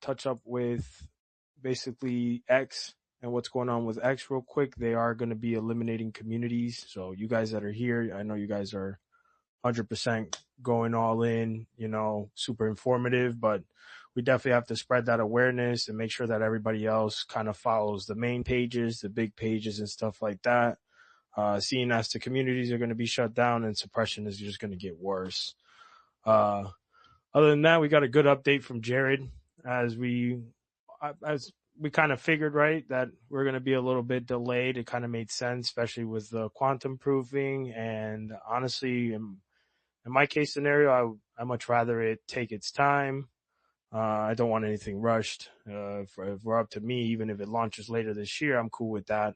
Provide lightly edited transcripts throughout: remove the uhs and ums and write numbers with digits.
touch up with basically X and what's going on with X real quick. They are going to be eliminating communities. So you guys that are here, I know you guys are 100% going all in, super informative, but we definitely have to spread that awareness and make sure that everybody else kind of follows the main pages, the big pages and stuff like that. Seeing as the communities are going to be shut down and suppression is just going to get worse. Uh, Other than that, we got a good update from Jared as we kind of figured, right, that we're going to be a little bit delayed. It kind of made sense, especially with the quantum proofing. And honestly, in my case scenario, I much rather it take its time. I don't want anything rushed. If we're up to me, even if it launches later this year, I'm cool with that.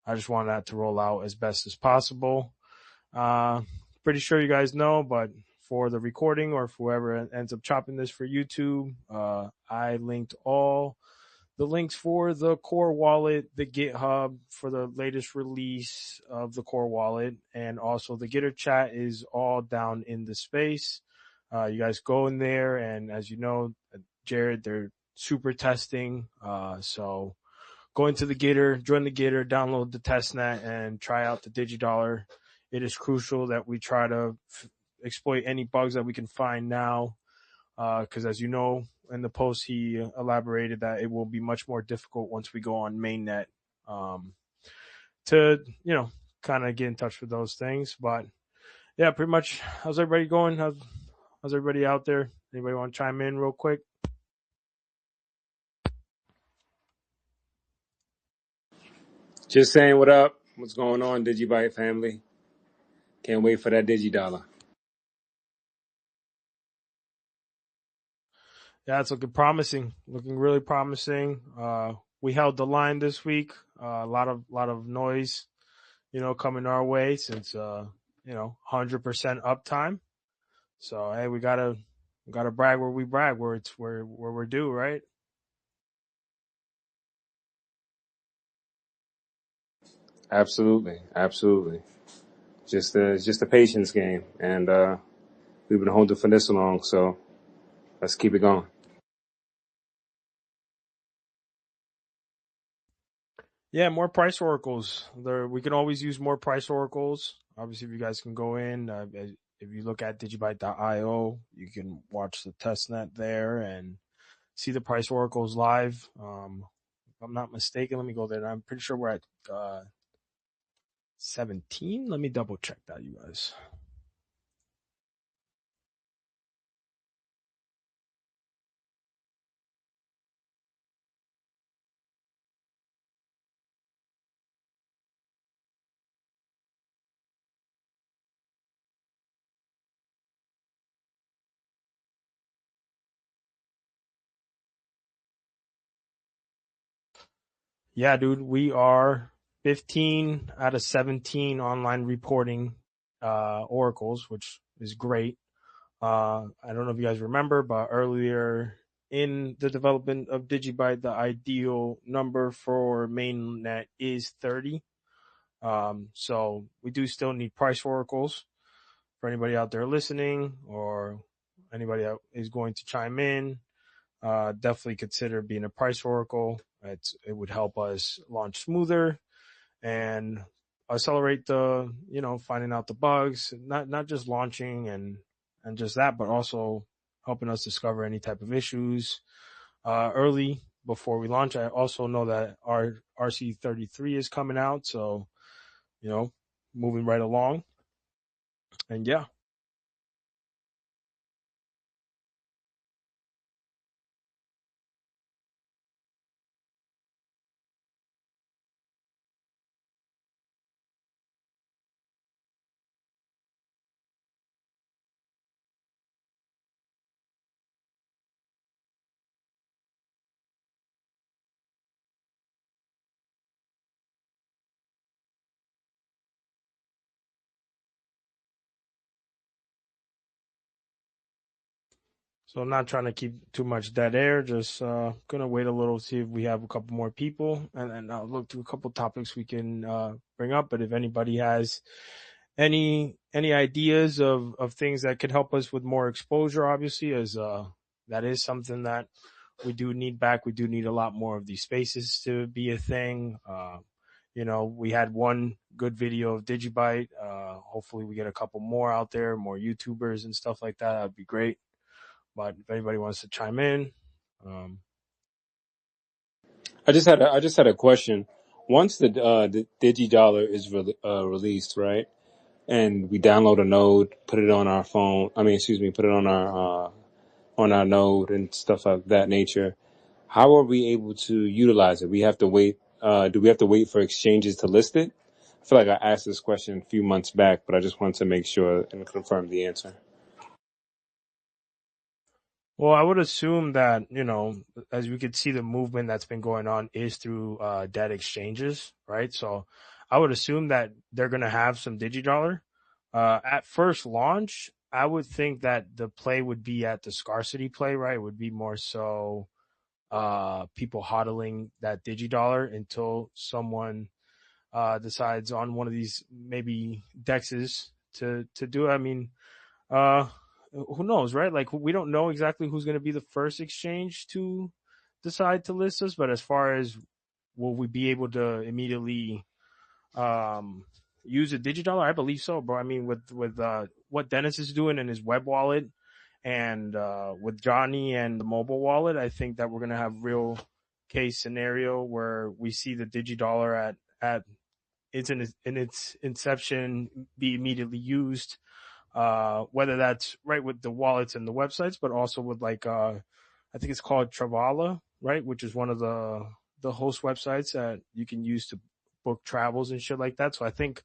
I just want that to roll out as best as possible. Pretty sure you guys know, but for the recording or for whoever ends up chopping this for YouTube, I linked all the links for the core wallet, the GitHub for the latest release of the core wallet, and also the Gitter chat is all down in the space. You guys go in there, and as you know, Jared, they're super testing. So go into the Gitter, join the Gitter, download the testnet, and try out the DigiDollar. It is crucial that we try to exploit any bugs that we can find now, because as you know, in the post he elaborated that it will be much more difficult once we go on mainnet to kind of get in touch with those things. But yeah, pretty much. How's everybody going? How's everybody out there? Anybody want to chime in real quick? Just saying what up. What's going on, Digibyte family? Can't wait for that DigiDollar. Yeah, it's looking promising. Looking really promising. We held the line this week. A lot of noise, coming our way since 100% uptime. So hey, we gotta brag where we brag, where we're due, right? Absolutely. Just a patience game, and we've been holding for this long, so let's keep it going. Yeah, more price oracles. We can always use more price oracles. Obviously, if you guys can go in, if you look at digibyte.io, you can watch the testnet there and see the price oracles live. If I'm not mistaken, let me go there. I'm pretty sure we're at 17. Let me double check that, you guys. Yeah, dude, we are 15 out of 17 online reporting oracles, which is great. I don't know if you guys remember, but earlier in the development of Digibyte, the ideal number for mainnet is 30. So we do still need price oracles for anybody out there listening or anybody that is going to chime in. Definitely consider being a price oracle. It would help us launch smoother and accelerate the, finding out the bugs, not just launching and just that, but also helping us discover any type of issues early before we launch. I also know that our RC33 is coming out, so moving right along. And yeah. So I'm not trying to keep too much dead air. Just gonna wait a little, see if we have a couple more people, and I'll look through a couple topics we can bring up. But if anybody has any ideas of things that could help us with more exposure, obviously, as that is something that we do need back. We do need a lot more of these spaces to be a thing. We had one good video of Digibyte. Hopefully, we get a couple more out there, more YouTubers and stuff like that. That'd be great. But if anybody wants to chime in, um, I just had a question. Once the DigiDollar is released, right, and we download a node, put it on our phone. I mean, excuse me, put it on our node and stuff of that nature. How are we able to utilize it? We have to wait. Do we have to wait for exchanges to list it? I feel like I asked this question a few months back, but I just wanted to make sure and confirm the answer. well, I would assume that, as we could see, the movement that's been going on is through debt exchanges, right? So I would assume that they're going to have some digidollar. At first launch, I would think that the play would be at the scarcity play, right? It would be more so people hodling that digidollar until someone decides on one of these maybe dexes to do it. I mean, uh, who knows, right? Like we don't know exactly who's going to be the first exchange to decide to list us, but as far as will we be able to immediately um use a digidollar? I believe so, bro. I mean, with what Dennis is doing in his web wallet and with Johnny and the mobile wallet, I think that we're gonna have real case scenario where we see the digidollar at its inception be immediately used, whether that's right with the wallets and the websites, but also with like I think it's called Travala, right, which is one of the host websites that you can use to book travels and shit like that. So I think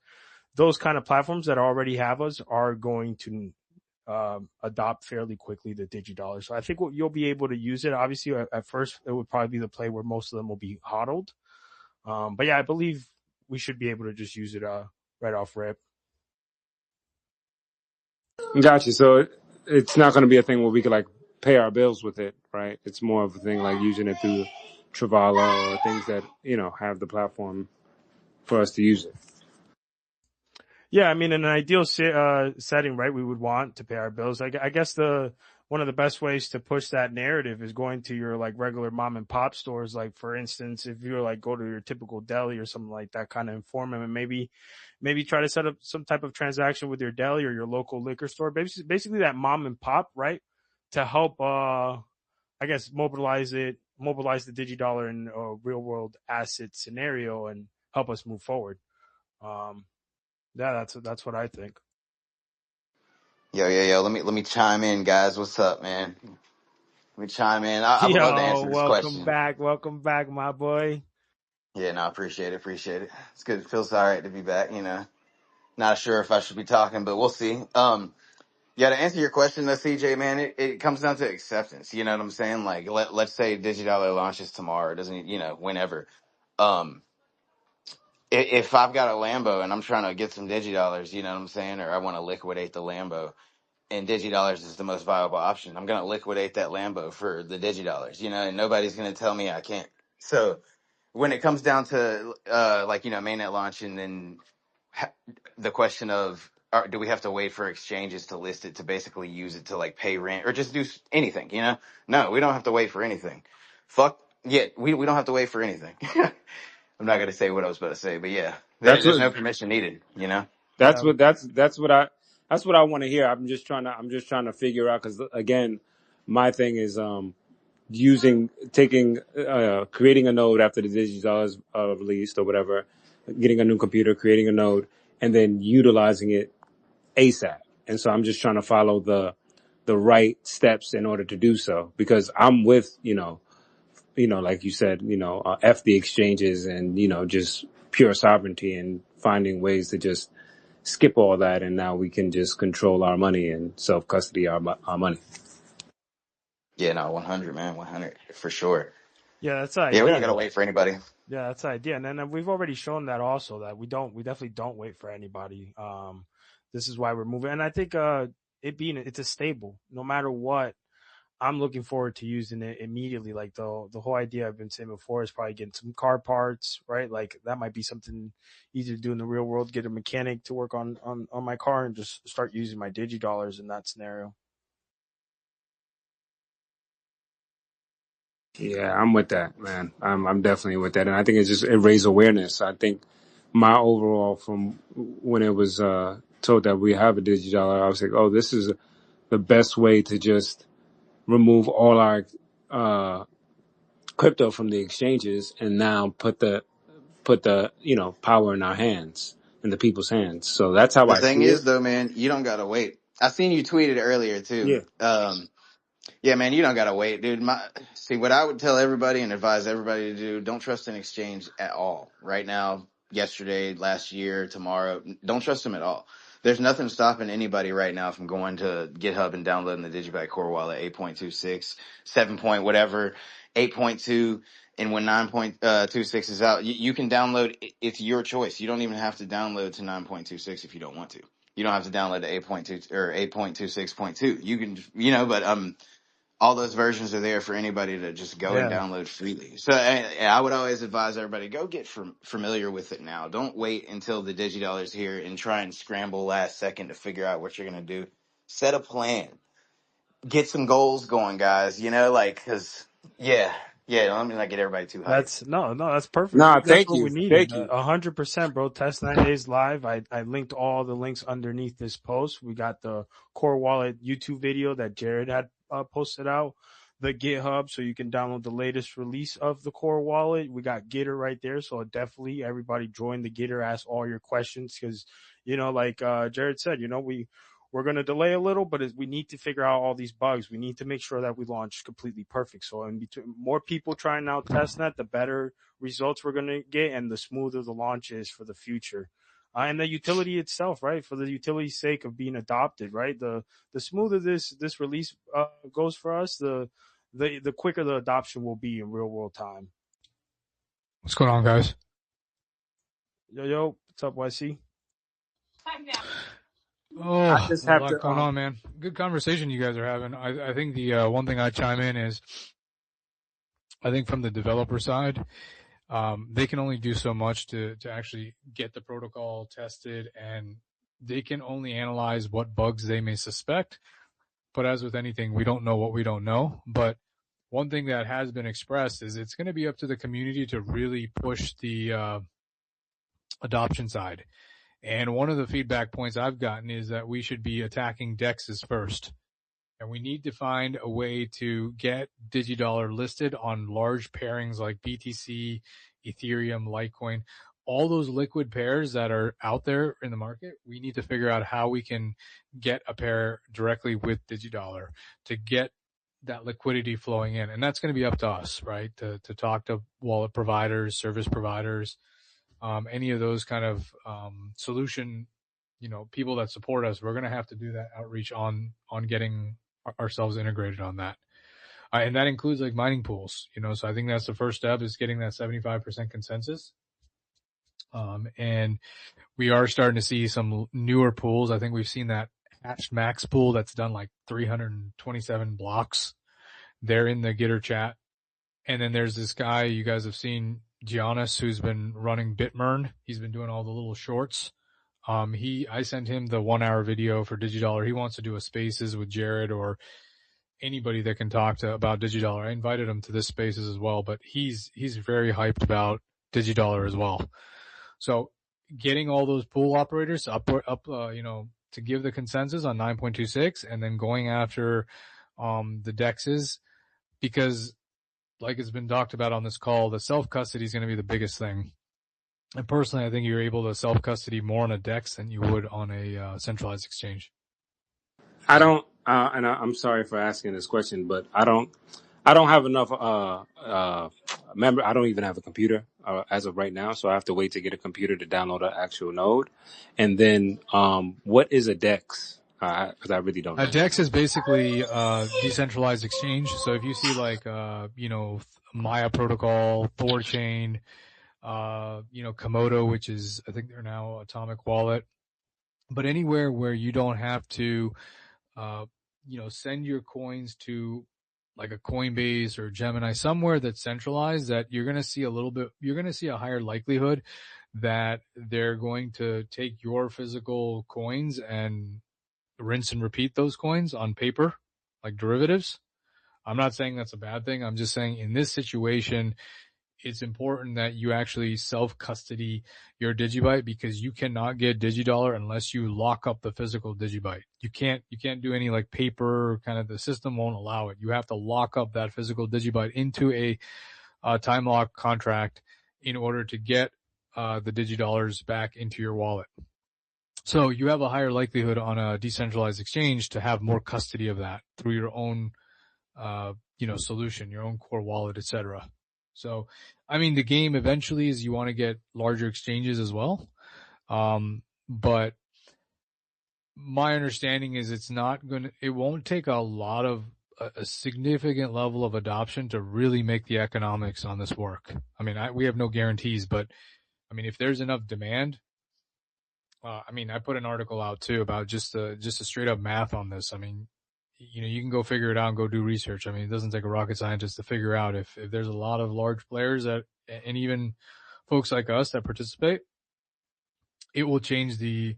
those kind of platforms that already have us are going to adopt fairly quickly the digidollar. So I think you'll be able to use it. Obviously, at first it would probably be the play where most of them will be hodled. But yeah, I believe we should be able to just use it right off rip. Gotcha. So it's not going to be a thing where we could like pay our bills with it, right? It's more of a thing like using it through Travala or things that have the platform for us to use it. Yeah, I mean, in an ideal setting, right, we would want to pay our bills. I guess the one of the best ways to push that narrative is going to your like regular mom and pop stores. Like, for instance, if you're like go to your typical deli or something like that, kind of inform them and maybe try to set up some type of transaction with your deli or your local liquor store. Basically that mom and pop, right, to help, I guess, mobilize the digidollar in a real world asset scenario and help us move forward. Um, yeah, that's what I think. Yo. Let me chime in, guys. What's up, man? Let me chime in. I would love to Yo, answer this question. welcome back, my boy. Yeah, no, I appreciate it. It's good. It feels all right to be back. Not sure if I should be talking, but we'll see. Yeah, to answer your question, though, CJ, man, it comes down to acceptance. You know what I'm saying? Like, let's say Digidollar launches tomorrow. It doesn't, whenever. Um, if I've got a Lambo and I'm trying to get some Digidollars, you know what I'm saying, or I want to liquidate the Lambo, and Digidollars is the most viable option. I'm gonna liquidate that Lambo for the Digidollars, and nobody's gonna tell me I can't. So when it comes down to like mainnet launch, and then ha- the question of do we have to wait for exchanges to list it to basically use it to like pay rent or just do anything? No, we don't have to wait for anything. Fuck yeah, we don't have to wait for anything. I'm not gonna say what I was about to say, but yeah, That's there's what no permission needed. that's Yeah, what that's what I want to hear. I'm just trying to figure out because again, my thing is creating a node after the digital is released or whatever, getting a new computer, creating a node, and then utilizing it ASAP. And so I'm just trying to follow the right steps in order to do so because I'm with like you said, f the exchanges and just pure sovereignty and finding ways to just skip all that and now we can just control our money and self custody our money. Yeah, no, 100, man, 100 for sure. yeah, that's the Yeah, we don't idea. gotta wait for anybody. Yeah, that's the idea. And then we've already shown that also that we definitely don't wait for anybody. This is why we're moving. And I think it's a stable. No matter what, I'm looking forward to using it immediately. Like the whole idea I've been saying before is probably getting some car parts, right? Like that might be something easy to do in the real world. Get a mechanic to work on my car and just start using my digi dollars in that scenario. Yeah, I'm with that, man. I'm definitely with that, and I think it raised awareness. I think my overall from when it was told that we have a digital, I was like, oh, this is the best way to just remove all our uh, crypto from the exchanges, and now put the power in our hands, in the people's hands. So that's how The I see thing it. is, though, man, you don't gotta wait. I seen you tweeted earlier too. Yeah, Yeah, man, you don't gotta wait, dude. See, what I would tell everybody and advise everybody to do: don't trust an exchange at all. Right now, yesterday, last year, tomorrow, don't trust them at all. There's nothing stopping anybody right now from going to GitHub and downloading the Digibyte Core Wallet 8.26, 7 point whatever, 8.2, and when 9.26 is out, you can download. It's your choice. You don't even have to download to 9.26 if you don't want to. You don't have to download to 8.2 or 8.26.2. You can, but all those versions are there for anybody to just go and Yeah, download freely. So I would always advise everybody, go get familiar with it now. Don't wait until the digidollar's here and try and scramble last second to figure out what you're going to do. Set a plan. Get some goals going, guys. Cause yeah, let me not get everybody too hyped. that's no, that's perfect. nah, That's thank what you, we needed. thank you. 100%, bro. Test 9 days live. I linked all the links underneath this post. We got the Core Wallet YouTube video that Jared had posted out, the GitHub, so you can download the latest release of the Core Wallet. We got Gitter right there, so definitely everybody join the Gitter, ask all your questions because like Jared said, we're going to delay a little, but we need to figure out all these bugs. We need to make sure that we launch completely perfect. So, in between, more people trying out testnet, the better results we're going to get, and the smoother the launch is for the future. And the utility itself, right? For the utility's sake of being adopted, right? The smoother this release goes for us, the quicker the adoption will be in real world time. What's going on, guys? Yo, what's up, YC? I Oh, just a have lot to. going on, man. Good conversation you guys are having. I think the one thing I'd chime in is, I think from the developer side, they can only do so much to actually get the protocol tested, and they can only analyze what bugs they may suspect. But as with anything, we don't know what we don't know. But one thing that has been expressed is it's going to be up to the community to really push the adoption side. And one of the feedback points I've gotten is that we should be attacking DEXs first. And we need to find a way to get DigiDollar listed on large pairings like BTC, Ethereum, Litecoin, all those liquid pairs that are out there in the market. We need to figure out how we can get a pair directly with DigiDollar to get that liquidity flowing in. And that's going to be up to us, right? To talk to wallet providers, service providers, any of those kind of solution, people that support us. We're going to have to do that outreach on getting ourselves integrated on that. And that includes like mining pools, so I think that's the first step, is getting that 75% consensus. And we are starting to see some newer pools. I think we've seen that Hatched Max pool that's done like 327 blocks. They're in the Gitter chat. And then there's this guy you guys have seen, Giannis, who's been running Bitmern. He's been doing all the little shorts. I sent him the 1 hour video for DigiDollar. He wants to do a spaces with Jared or anybody that can talk about DigiDollar. I invited him to this spaces as well, but he's very hyped about DigiDollar as well. So getting all those pool operators up, to give the consensus on 9.26 and then going after, the DEXs, because like it's been talked about on this call, the self-custody is going to be the biggest thing. And personally, I think you're able to self-custody more on a DEX than you would on a centralized exchange. I don't, I'm sorry for asking this question, but I don't have enough. I don't even have a computer as of right now, so I have to wait to get a computer to download an actual node. And then, what is a DEX? Because I really don't know. A DEX is basically decentralized exchange. So if you see like Maya Protocol, Thorchain, Komodo, which is, I think they're now Atomic Wallet, but anywhere where you don't have to send your coins to like a Coinbase or Gemini, somewhere that's centralized, that you're going to see a higher likelihood that they're going to take your physical coins and rinse and repeat those coins on paper, like derivatives. I'm not saying that's a bad thing. I'm just saying in this situation, it's important that you actually self-custody your Digibyte, because you cannot get DigiDollar unless you lock up the physical Digibyte. You can't do any like paper, kind of, the system won't allow it. You have to lock up that physical Digibyte into a time lock contract in order to get the DigiDollars back into your wallet. So you have a higher likelihood on a decentralized exchange to have more custody of that through your own, solution, your own core wallet, etc. So, I mean, the game eventually is you want to get larger exchanges as well. But my understanding is it won't take a lot of a significant level of adoption to really make the economics on this work. I mean, we have no guarantees, but I mean, if there's enough demand, I put an article out too about just a straight up math on this. I mean, you can go figure it out and go do research. I mean, it doesn't take a rocket scientist to figure out if there's a lot of large players and even folks like us that participate, it will change the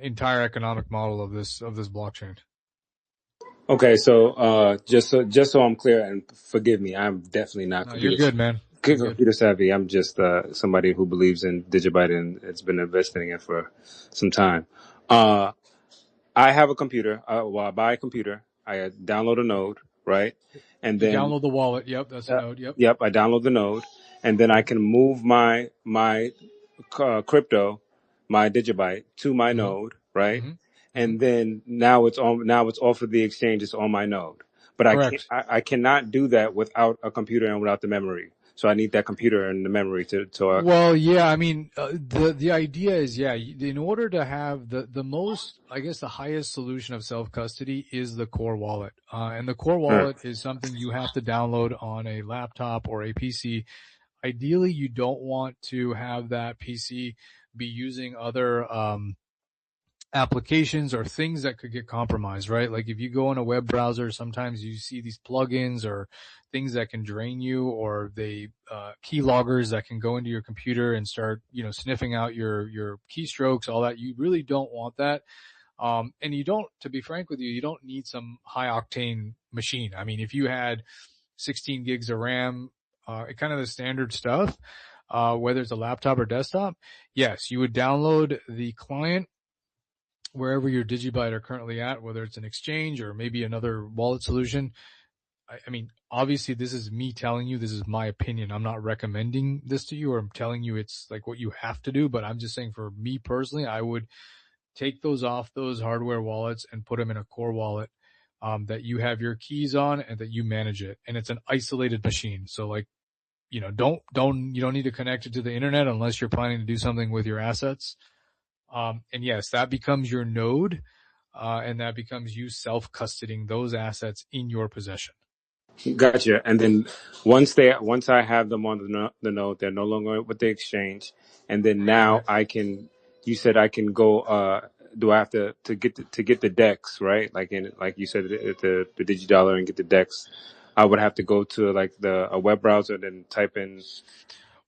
entire economic model of this blockchain. Okay, so just so I'm clear, and forgive me, I'm definitely not No, you're good, man. computer savvy. I'm just somebody who believes in Digibyte and it's been investing in it for some time. I have a computer. I buy a computer. I download a node, right? And You then download the wallet. Yep, that's a node. Yep. yep, I download the node, and then I can move my crypto, my Digibyte to my Mm-hmm. node, right? Mm-hmm. Mm-hmm. And then now it's on. Now it's off of the exchange. It's on my node, but I can't. Correct. I cannot do that without a computer and without the memory. So I need that computer and the memory to. Well, yeah, I mean, the idea is, yeah, in order to have the most, I guess, the highest solution of self-custody is the core wallet. And the core wallet is something you have to download on a laptop or a PC. Ideally, you don't want to have that PC be using other, applications or things that could get compromised, right? Like if you go in a web browser, sometimes you see these plugins or things that can drain you, or keyloggers that can go into your computer and start, sniffing out your keystrokes, all that. You really don't want that. And you don't, to be frank with you, you don't need some high octane machine. I mean, if you had 16 gigs of RAM, kind of the standard stuff, whether it's a laptop or desktop, yes, you would download the client wherever your Digibyte are currently at, whether it's an exchange or maybe another wallet solution. I mean, obviously this is me telling you, this is my opinion. I'm not recommending this to you, or I'm telling you it's like what you have to do, but I'm just saying for me personally, I would take those off those hardware wallets and put them in a core wallet, that you have your keys on and that you manage it. And it's an isolated machine. So like, you don't need to connect it to the internet unless you're planning to do something with your assets. And yes, that becomes your node, and that becomes you self-custodying those assets in your possession. Gotcha. And then once I have them on the node, they're no longer with the exchange. And then now Right. I can. You said I can go. Do I have to get the DEX, right? Like you said, the DigiDollar, and get the DEX. I would have to go to like a web browser, then type in.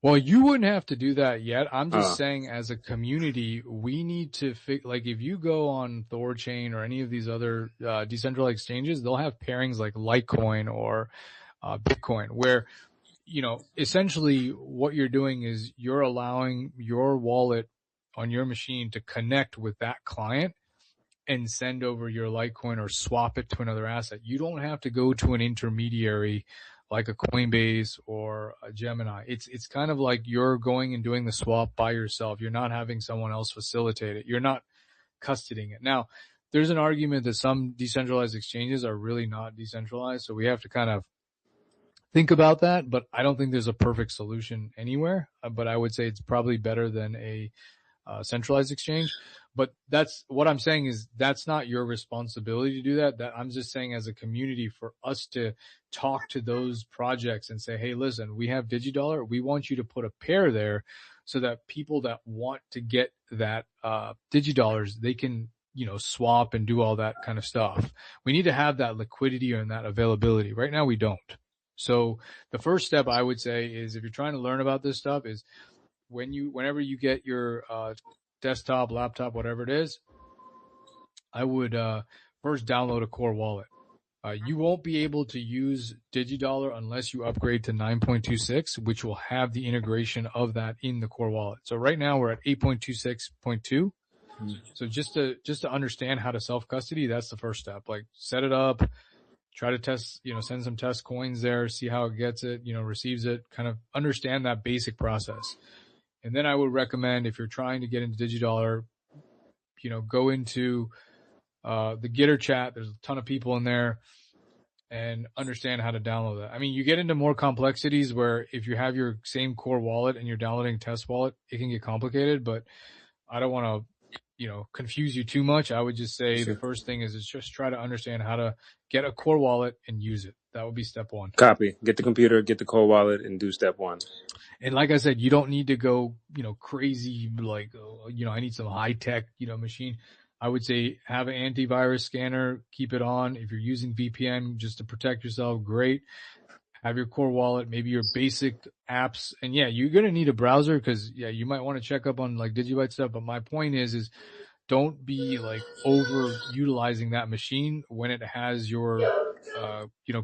Well, you wouldn't have to do that yet. I'm just saying, as a community, we need to like if you go on Thorchain or any of these other decentralized exchanges, they'll have pairings like Litecoin or Bitcoin, where essentially what you're doing is you're allowing your wallet on your machine to connect with that client and send over your Litecoin or swap it to another asset. You don't have to go to an intermediary like a Coinbase or a Gemini. It's kind of like you're going and doing the swap by yourself. You're not having someone else facilitate it. You're not custodying it. Now, there's an argument that some decentralized exchanges are really not decentralized, so we have to kind of think about that, but I don't think there's a perfect solution anywhere. But I would say it's probably better than a centralized exchange. But that's what I'm saying is that's not your responsibility to do that. That I'm just saying as a community for us to talk to those projects and say, hey, listen, we have DigiDollar. We want you to put a pair there so that people that want to get that DigiDollars, they can, swap and do all that kind of stuff. We need to have that liquidity and that availability. Right now we don't. So the first step I would say is, if you're trying to learn about this stuff, is whenever you get your desktop, laptop, whatever it is, I would first download a core wallet. You won't be able to use DigiDollar unless you upgrade to 9.26, which will have the integration of that in the core wallet. So right now we're at 8.26.2. So just to understand how to self custody, that's the first step. Like set it up, try to test, send some test coins there, see how it gets it, receives it, kind of understand that basic process. And then I would recommend, if you're trying to get into DigiDollar, go into the Gitter chat. There's a ton of people in there, and understand how to download that. I mean, you get into more complexities where if you have your same core wallet and you're downloading test wallet, it can get complicated, but I don't want to, confuse you too much. I would just say the first thing is just try to understand how to get a core wallet and use it. That would be step one. Copy. Get the computer, get the core wallet, and do step one. And like I said, you don't need to go, crazy, like, I need some high tech, machine. I would say have an antivirus scanner, keep it on. If you're using VPN just to protect yourself, great. Have your core wallet, maybe your basic apps. And yeah, you're going to need a browser because you might want to check up on like Digibyte stuff. But my point is don't be like over utilizing that machine when it has your,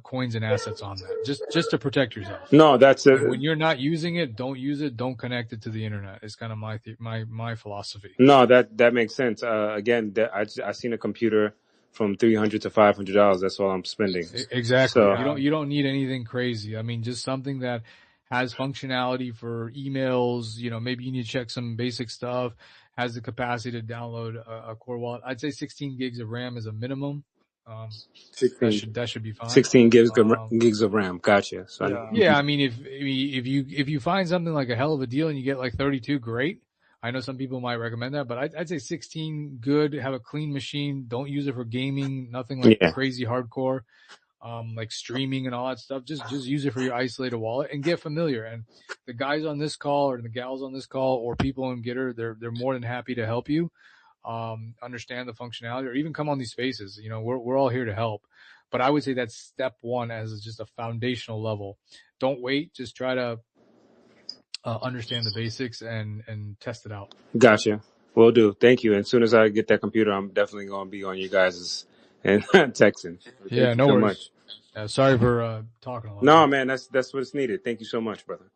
coins and assets on that, just to protect yourself. No, that's it. When you're not using it, don't use it. Don't connect it to the internet. It's kind of my philosophy. No, that makes sense. Again, I seen a computer from $300 to $500. That's all I'm spending. Exactly. So, you don't need anything crazy. I mean, just something that has functionality for emails. Maybe you need to check some basic stuff. Has the capacity to download a core wallet. I'd say 16 gigs of RAM is a minimum. 16, that should be fine. 16 gigs of RAM. Gotcha. So I mean, if you find something like a hell of a deal and you get like 32, great. I know some people might recommend that, but I'd say 16 good. Have a clean machine. Don't use it for gaming. Nothing like crazy hardcore, like streaming and all that stuff. Just use it for your isolated wallet and get familiar. And the guys on this call or the gals on this call or people in Gitter, they're more than happy to help you. Understand the functionality or even come on these spaces. We're all here to help, but I would say that's step one as just a foundational level. Don't wait. Just try to understand the basics and test it out. Gotcha. Will do. Thank you. And as soon as I get that computer, I'm definitely going to be on you guys' and texting. Yeah, no worries. Sorry for talking a lot. No, man, that's what's needed. Thank you so much, brother.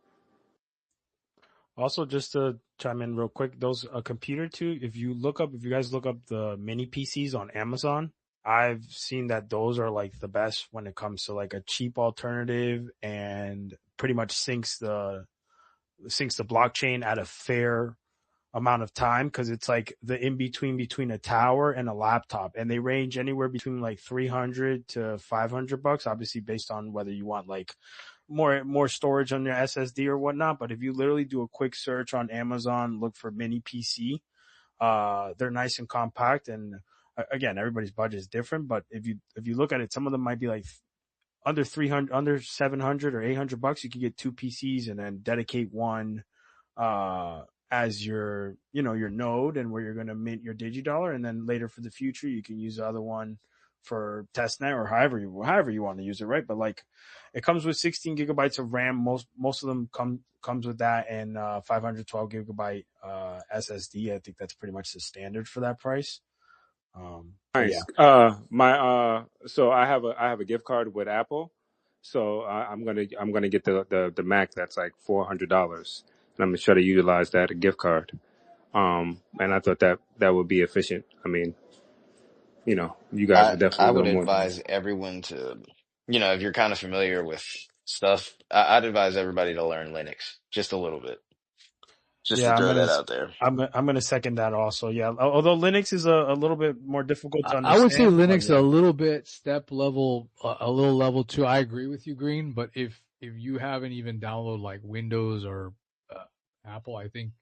Also, just to chime in real quick, those computer too. If you guys look up the mini PCs on Amazon, I've seen that those are like the best when it comes to like a cheap alternative and pretty much syncs the blockchain at a fair amount of time, because it's like the in between a tower and a laptop, and they range anywhere between like $300 to $500, obviously based on whether you want like more storage on your SSD or whatnot. But if you literally do a quick search on Amazon, look for mini PC, they're nice and compact. And again, everybody's budget is different, but if you look at it, some of them might be like under 300, under 700 or $800. You can get two PCs and then dedicate one, as your node and where you're going to mint your DigiDollar. And then later for the future, you can use the other one for testnet or however you want to use it. Right. But like it comes with 16 gigabytes of RAM. Most of them comes with that, and 512 gigabyte, SSD. I think that's pretty much the standard for that price. Nice. Yeah. So I have a gift card with Apple. So I'm gonna get the Mac that's like $400, and I'm gonna try to utilize that gift card. And I thought that would be efficient. I mean, you guys would definitely. I would advise everyone to, if you're kind of familiar with stuff, I'd advise everybody to learn Linux just a little bit. Just to throw that out there. I'm going to second that also. Yeah. Although Linux is a little bit more difficult to understand. I would say Linux a little bit step level, a little level 2. I agree with you, Green. But if you haven't even downloaded like Windows or Apple, I think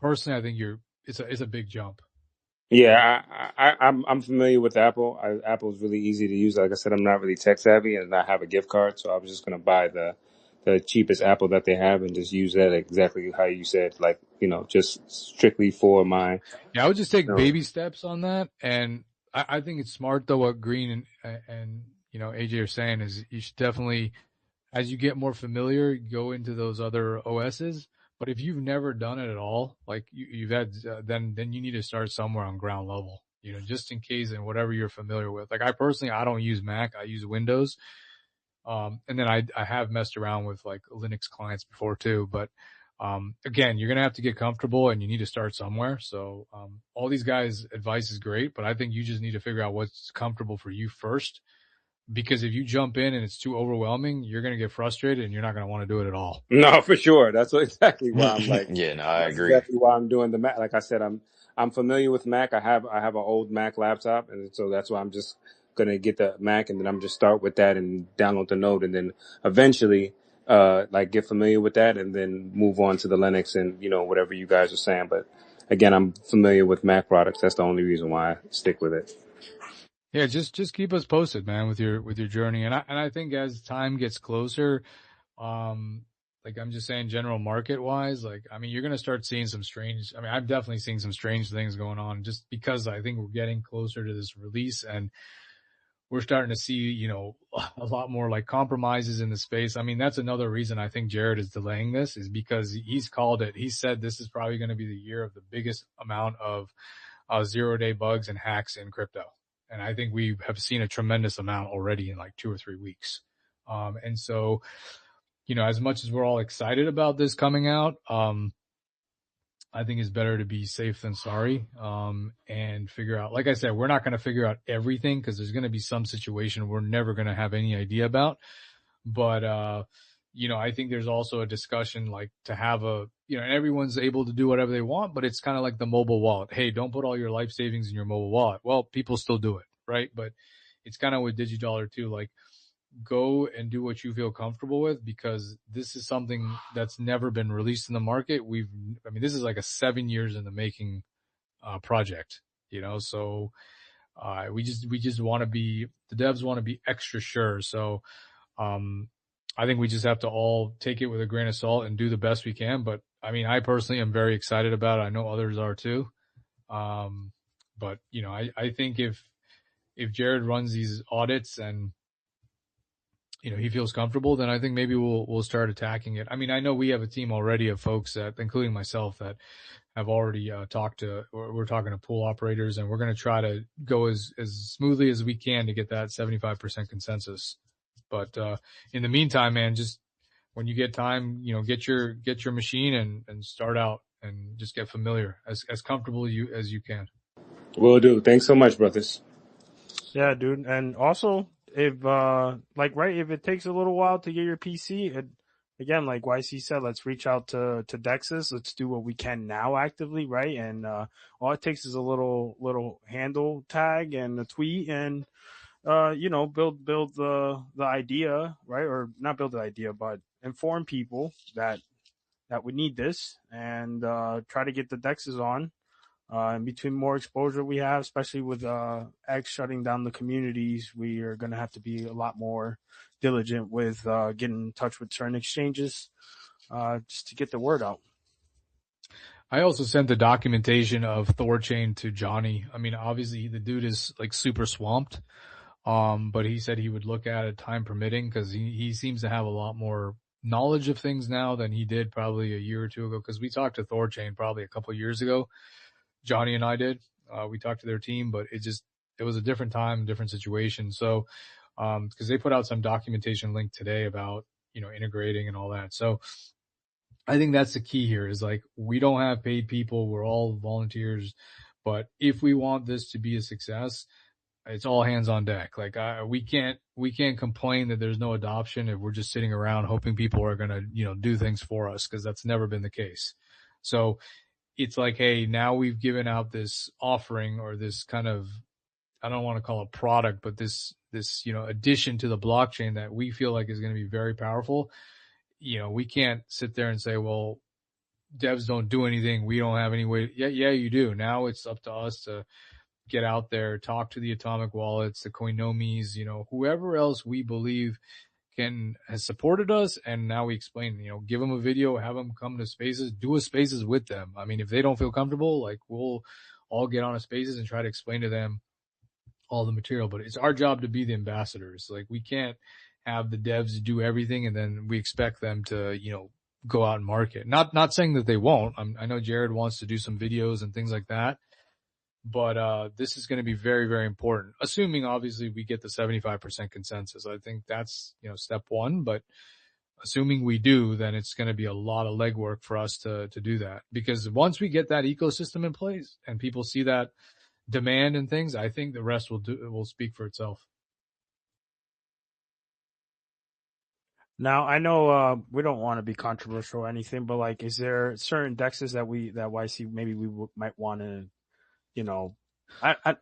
it's a big jump. Yeah, I'm familiar with Apple. Apple's really easy to use. Like I said, I'm not really tech savvy, and I have a gift card, so I was just gonna buy the cheapest Apple that they have and just use that exactly how you said, like, just strictly for my. Yeah, I would just take baby steps on that, and I think it's smart though what Green and AJ are saying is you should definitely, as you get more familiar, go into those other OSs. But if you've never done it at all, like you've had, then you need to start somewhere on ground level. just in case, and whatever you're familiar with. Like I personally, I don't use Mac, I use Windows. And then I have messed around with like Linux clients before too, but again, you're going to have to get comfortable and you need to start somewhere. So, all these guys' advice is great, but I think you just need to figure out what's comfortable for you first. Because if you jump in and it's too overwhelming, you're going to get frustrated and you're not going to want to do it at all. No, for sure. That's exactly why I'm like, Yeah, no, I that's agree. exactly why I'm doing the Mac. Like I said, I'm familiar with Mac. I have an old Mac laptop, and so that's why I'm just gonna get the Mac, and then I'm just start with that and download the Node, and then eventually, like get familiar with that, and then move on to the Linux and whatever you guys are saying. But again, I'm familiar with Mac products. That's the only reason why I stick with it. Yeah, just keep us posted, man, with your journey. And I think as time gets closer, like I'm just saying general market wise, like, I mean, you're going to start seeing I'm definitely seeing some strange things going on just because I think we're getting closer to this release and we're starting to see, a lot more like compromises in the space. I mean, that's another reason I think Jared is delaying this is because he's called it. He said this is probably going to be the year of the biggest amount of 0-day bugs and hacks in crypto. And I think we have seen a tremendous amount already in like 2 or 3 weeks. And so, as much as we're all excited about this coming out, I think it's better to be safe than sorry, and figure out, like I said, we're not going to figure out everything because there's going to be some situation we're never going to have any idea about. But, I think there's also a discussion like to have and everyone's able to do whatever they want, but it's kind of like the mobile wallet. Hey, don't put all your life savings in your mobile wallet. Well, people still do it, right? But it's kind of with DigiDollar too, like go and do what you feel comfortable with because this is something that's never been released in the market. This is like a 7 years in the making, project, so, we just want to be, the devs want to be extra sure. So, I think we just have to all take it with a grain of salt and do the best we can. But I mean, I personally am very excited about it. I know others are too. But I think if Jared runs these audits and, he feels comfortable, then I think maybe we'll start attacking it. I mean, I know we have a team already of folks that, including myself, that have already we're talking to pool operators, and we're going to try to go as smoothly as we can to get that 75% consensus. But in the meantime, man, just when you get time, get your machine and start out and just get familiar as comfortable as you can. Will do. Thanks so much, brothers. Yeah, dude. And also, if if it takes a little while to get your PC, again, like YC said, let's reach out to Dexus. Let's do what we can now actively, right? And all it takes is a little handle tag and a tweet, and build the idea, right? Or not build the idea, but inform people that we need this, and try to get the Dexes on. And between more exposure we have, especially with X shutting down the communities, we are going to have to be a lot more diligent with getting in touch with certain exchanges just to get the word out. I also sent the documentation of Thorchain to Johnny. I mean, obviously the dude is like super swamped, but he said he would look at it time permitting because he seems to have a lot more knowledge of things now than he did probably a year or two ago. Because we talked to Thorchain probably a couple of years ago. Johnny and I did. We talked to their team, but it was a different time, different situation. So, because they put out some documentation link today about, integrating and all that. So I think that's the key here is like, we don't have paid people. We're all volunteers, but if we want this to be a success, it's all hands on deck. Like, we can't complain that there's no adoption if we're just sitting around hoping people are going to, do things for us. Cause that's never been the case. So, it's like, hey, now we've given out this offering or this kind of, I don't want to call it product, but this, addition to the blockchain that we feel like is going to be very powerful. We can't sit there and say, well, devs don't do anything. We don't have any way. Yeah, you do. Now it's up to us to get out there, talk to the atomic wallets, the Coinomis, whoever else we believe has supported us, and now we explain, give them a video, have them come to spaces, do a spaces with them. I mean, if they don't feel comfortable, like we'll all get on a spaces and try to explain to them all the material, but it's our job to be the ambassadors. Like we can't have the devs do everything and then we expect them to, go out and market. Not saying that they won't. I know Jared wants to do some videos and things like that, But this is going to be very, very important, assuming obviously we get the 75% consensus. I think that's, step one, but assuming we do, then it's going to be a lot of legwork for us to do that. Because once we get that ecosystem in place and people see that demand and things, I think the rest will speak for itself. Now I know we don't want to be controversial or anything, but like, is there certain dexes that YC maybe might want to, you know,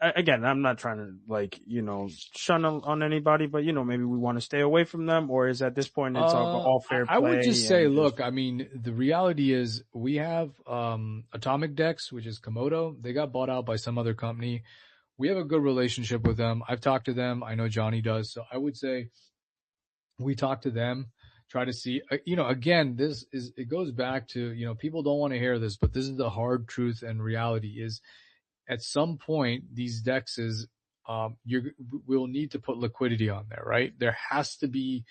again, I'm not trying to like, shun on anybody, but maybe we want to stay away from them, or is at this point it's all fair I would play just say, and look, I mean, the reality is we have Atomic Dex, which is Komodo. They got bought out by some other company. We have a good relationship with them. I've talked to them. I know Johnny does. So I would say we talk to them, try to see, again, it goes back to, people don't want to hear this, but this is the hard truth and reality is at some point, these dexes, we'll need to put liquidity on there, right? There has to be,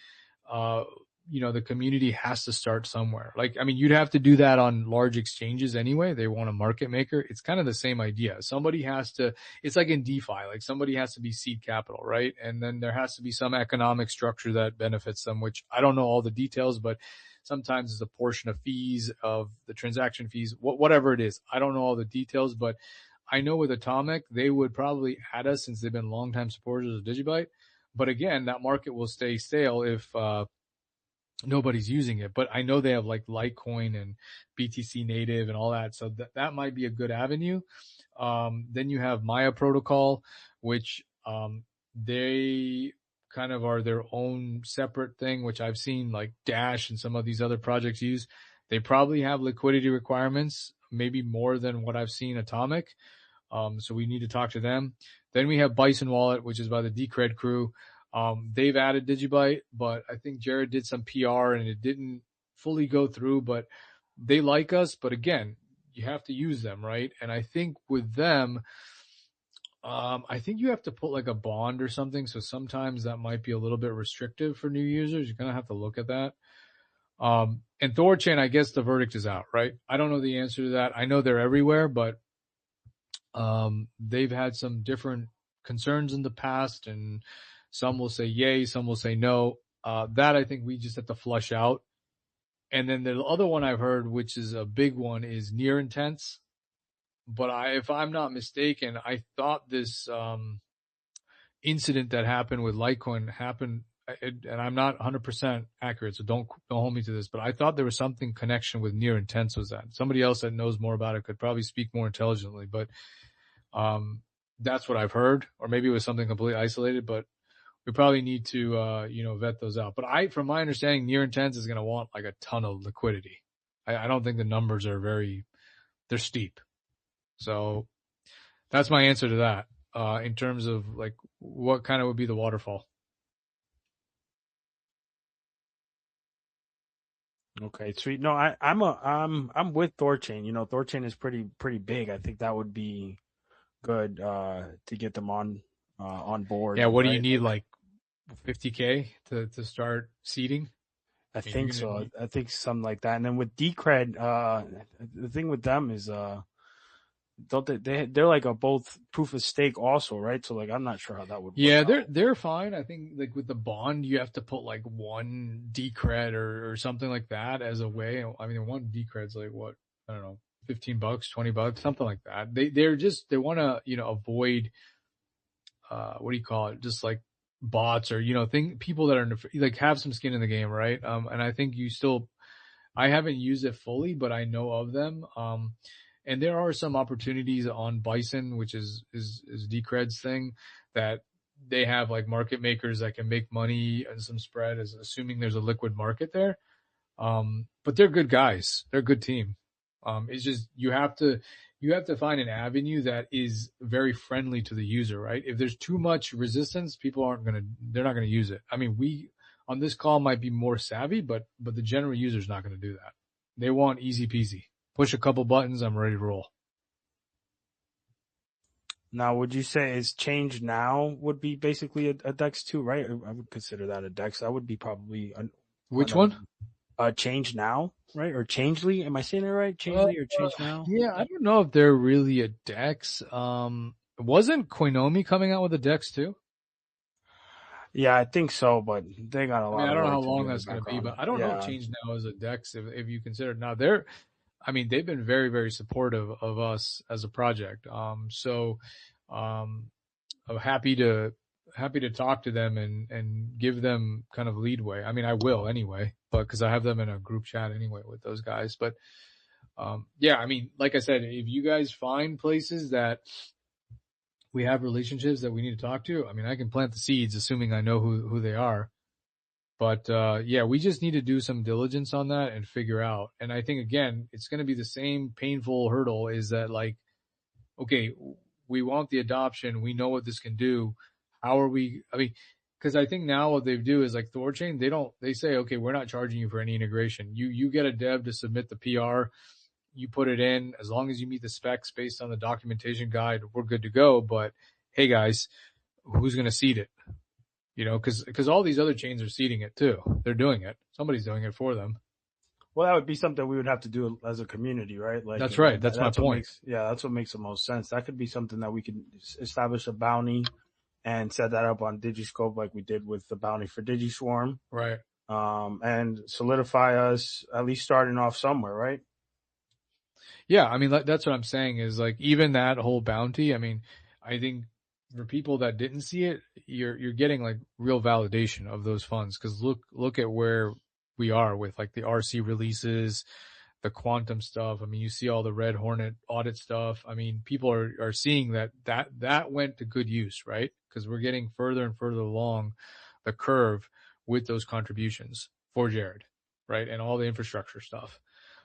the community has to start somewhere. Like, I mean, you'd have to do that on large exchanges anyway. They want a market maker. It's kind of the same idea. Somebody has to, it's like in DeFi, like somebody has to be seed capital, right? And then there has to be some economic structure that benefits them, which I don't know all the details, but sometimes it's a portion of fees, of the transaction fees, whatever it is. I don't know all the details, but I know with Atomic, they would probably add us since they've been longtime supporters of Digibyte. But again, that market will stay stale if nobody's using it. But I know they have like Litecoin and BTC native and all that. So that might be a good avenue. Then you have Maya Protocol, which they kind of are their own separate thing, which I've seen like Dash and some of these other projects use. They probably have liquidity requirements, maybe more than what I've seen Atomic. So we need to talk to them. Then we have Bison Wallet, which is by the Decred crew. They've added Digibyte, but I think Jared did some PR and it didn't fully go through, but they like us. But again, you have to use them, right? And I think with them, I think you have to put like a bond or something. So sometimes that might be a little bit restrictive for new users. You're going to have to look at that. And Thorchain, I guess the verdict is out, right? I don't know the answer to that. I know they're everywhere, but they've had some different concerns in the past, and some will say yay, some will say no. That I think we just have to flush out. And then the other one I've heard, which is a big one, is Near Intense. But if I'm not mistaken, I thought this incident that happened with Litecoin happened, and I'm not 100% accurate, so don't hold me to this, but I thought there was something connection with Near Intense. Was that somebody else that knows more about it could probably speak more intelligently, but that's what I've heard, or maybe it was something completely isolated, but we probably need to vet those out. But from my understanding, Near Intense is going to want like a ton of liquidity. I don't think the numbers are they're steep. So that's my answer to that. In terms of like what kind of would be the waterfall. Okay, sweet. No, I'm with Thorchain. Thorchain is pretty big. I think that would be good to get them on board. Yeah, what do you need, like 50K to start seeding? I think so. I think something like that. And then with Decred, the thing with them is don't they're like a both proof of stake also, right? So like I'm not sure how that would work. Yeah, they're fine. I think like with the bond you have to put like one Decred or something like that as a way. I mean, one Decred's like what? I don't know, $15, $20, something like that. They want to, avoid what do you call it? Just like bots or, people that are like have some skin in the game, right? And I think I haven't used it fully, but I know of them. And there are some opportunities on Bison, which is Decred's thing, that they have like market makers that can make money and some spread, as assuming there's a liquid market there. But they're good guys. They're a good team. It's just you have to find an avenue that is very friendly to the user, right? If there's too much resistance, they're not gonna use it. I mean, we on this call might be more savvy, but the general user is not gonna do that. They want easy peasy. Push a couple buttons, I'm ready to roll. Now, would you say is Change Now would be basically a DEX too, right? I would consider that a DEX. That would be probably which one? Change Now, right? Or Changely? Am I saying it right? Changely or Change Now? Yeah, I don't know if they're really a Dex. Wasn't Koinomi coming out with a Dex too? Yeah, I think so, but they got a I mean, lot I of don't know how work to do long in the that's going to be, background. but I don't know if Yeah. Change Now is a Dex if you consider it. Now I mean, they've been very, very supportive of us as a project. Um, I'm happy to talk to them and give them kind of leadway. I mean, I will anyway, but because I have them in a group chat anyway with those guys. But yeah, I mean, like I said, if you guys find places that we have relationships that we need to talk to, I mean, I can plant the seeds, assuming I know who they are. But yeah, we just need to do some diligence on that and figure out. And I think again, it's going to be the same painful hurdle. Is that like, okay, we want the adoption. We know what this can do. How are we? I mean, because I think now what they do is like Thorchain. They say, okay, we're not charging you for any integration. You get a dev to submit the PR. You put it in as long as you meet the specs based on the documentation guide. We're good to go. But hey, guys, who's going to seed it? You know, because all these other chains are seeding it too. They're doing it. Somebody's doing it for them. Well, that would be something we would have to do as a community, right? Like, That's right. That's my that's what point. that's what makes the most sense. That could be something that we can establish a bounty and set that up on Digiscope, like we did with the bounty for Digiswarm, Right. and solidify us at least starting off somewhere, right? Yeah, I mean that's what I'm saying is like even that whole bounty. I mean, I think for people that didn't see it, you're getting like real validation of those funds because look at where we are with like the RC releases, the quantum stuff. I mean, you see all the Red Hornet audit stuff. I mean, people are seeing that went to good use, right? Because we're getting further and further along the curve with those contributions for Jared, right? And all the infrastructure stuff.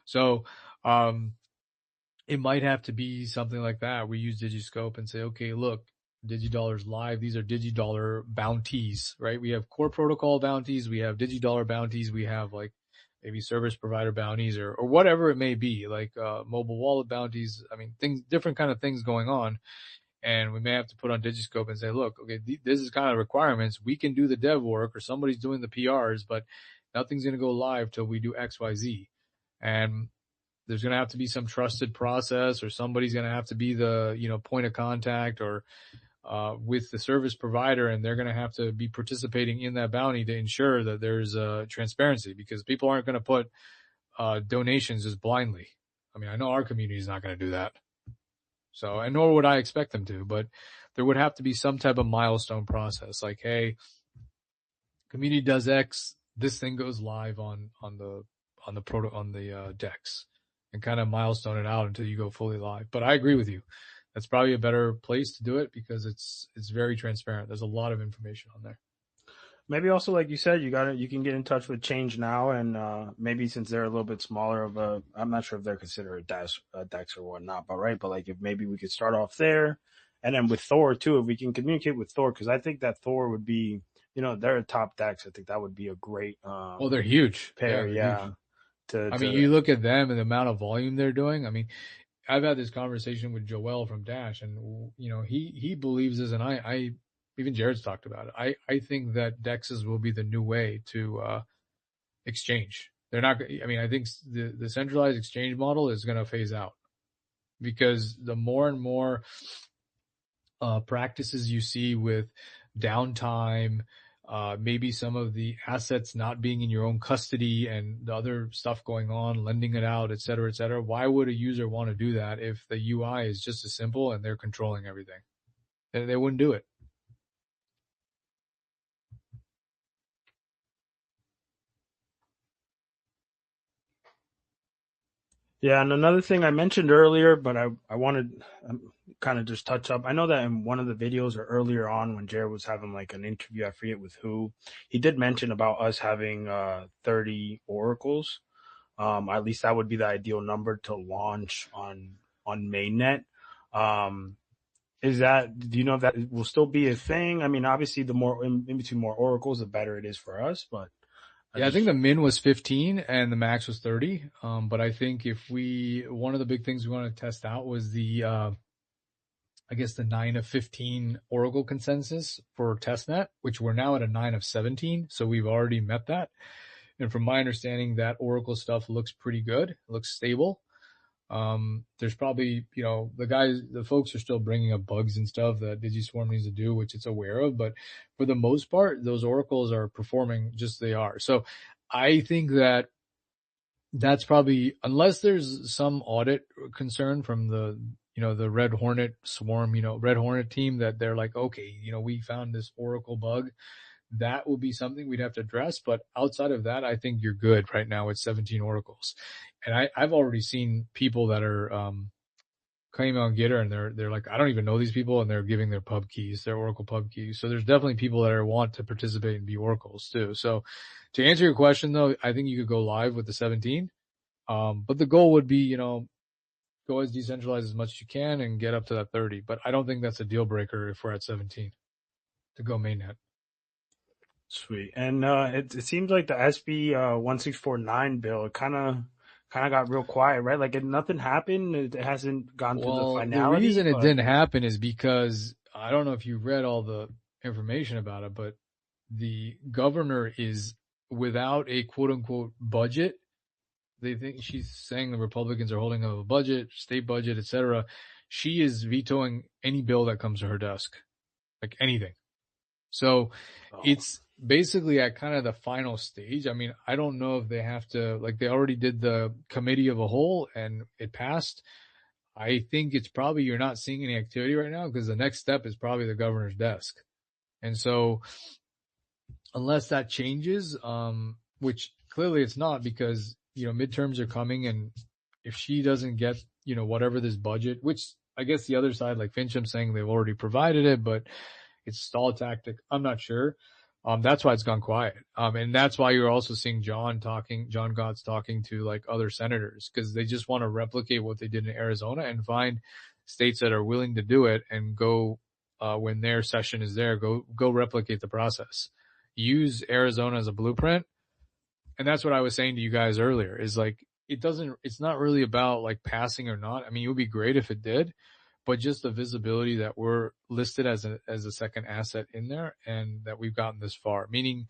So, it might have to be something like that. We use Digiscope and say, okay, look, DigiDollar's live. These are DigiDollar bounties, right? We have core protocol bounties. We have DigiDollar bounties. We have like maybe service provider bounties or whatever it may be, like mobile wallet bounties. I mean, things, different kind of things going on. And we may have to put on Digiscope and say, look, okay, this is kind of requirements. We can do the dev work or somebody's doing the PRs, but nothing's going to go live till we do X, Y, Z. And there's going to have to be some trusted process or somebody's going to have to be the, point of contact or, with the service provider. And they're going to have to be participating in that bounty to ensure that there's transparency because people aren't going to put, donations just blindly. I mean, I know our community is not going to do that. So, and nor would I expect them to, but there would have to be some type of milestone process. Like, hey, community does X, this thing goes live on the Dex. And kind of milestone it out until you go fully live. But I agree with you. That's probably a better place to do it because it's very transparent. There's a lot of information on there. Maybe also, like you said, you can get in touch with Change Now, and maybe since they're a little bit smaller of a, I'm not sure if they're considered a Dex or whatnot, but right, but like if maybe we could start off there, and then with Thor too, if we can communicate with Thor, because I think that Thor would be, they're a top Dex. I think that would be a great Well, they're huge. pair, Yeah. Huge. I mean, you look at them and the amount of volume they're doing. I mean, I've had this conversation with Joel from Dash, and he believes this, and I even Jared's talked about it. I think that Dexes will be the new way to exchange. They're not. I mean, I think the centralized exchange model is going to phase out because the more and more practices you see with downtime. Maybe some of the assets not being in your own custody and the other stuff going on, lending it out, et cetera, et cetera. Why would a user want to do that if the UI is just as simple and they're controlling everything? They wouldn't do it. Yeah, and another thing I mentioned earlier, but I wanted kind of just touch up. I know that in one of the videos or earlier on when Jared was having like an interview, I forget with who, he did mention about us having 30 oracles. At least that would be the ideal number to launch on mainnet. Do you know if that will still be a thing? I mean, obviously the more in between more oracles, the better it is for us, but I think the min was 15 and the max was 30. But I think one of the big things we want to test out was the 9 of 15 Oracle consensus for testnet, which we're now at a 9 of 17. So we've already met that. And from my understanding, that Oracle stuff looks pretty good. It looks stable. There's probably, the folks are still bringing up bugs and stuff that DigiSwarm needs to do, which it's aware of. But for the most part, those oracles are performing just they are. So I think that's probably, unless there's some audit concern from the Red Hornet swarm, Red Hornet team that they're like, okay, we found this Oracle bug. That will be something we'd have to address. But outside of that, I think you're good right now with 17 oracles. And I've already seen people that are claiming on Gitter, and they're like, I don't even know these people, and they're giving their pub keys, their Oracle pub keys. So there's definitely people that want to participate and be oracles too. So to answer your question though, I think you could go live with the 17. But the goal would be, go as decentralized as much as you can and get up to that 30. But I don't think that's a deal breaker if we're at 17 to go mainnet. Sweet. And it seems like the SB 1649 bill kind of got real quiet, right? Like nothing happened. It hasn't gone through the finality. The reason it didn't happen is because I don't know if you read all the information about it, but the governor is without a quote unquote budget. They think she's saying the Republicans are holding up a budget, state budget, etc. She is vetoing any bill that comes to her desk, like anything. So it's basically at kind of the final stage. I mean, I don't know if they have to, like they already did the committee of a whole and it passed. I think it's probably you're not seeing any activity right now because the next step is probably the governor's desk. And so unless that changes, which clearly it's not because, midterms are coming, and if she doesn't get, whatever this budget, which I guess the other side, like Fincham saying they've already provided it, but it's stall tactic. I'm not sure. That's why it's gone quiet. And that's why you're also seeing John Gotts talking to like other senators, because they just want to replicate what they did in Arizona and find states that are willing to do it and go, when their session is there, go replicate the process. Use Arizona as a blueprint. And that's what I was saying to you guys earlier is like, it's not really about like passing or not. I mean, it would be great if it did, but just the visibility that we're listed as a second asset in there and that we've gotten this far, meaning,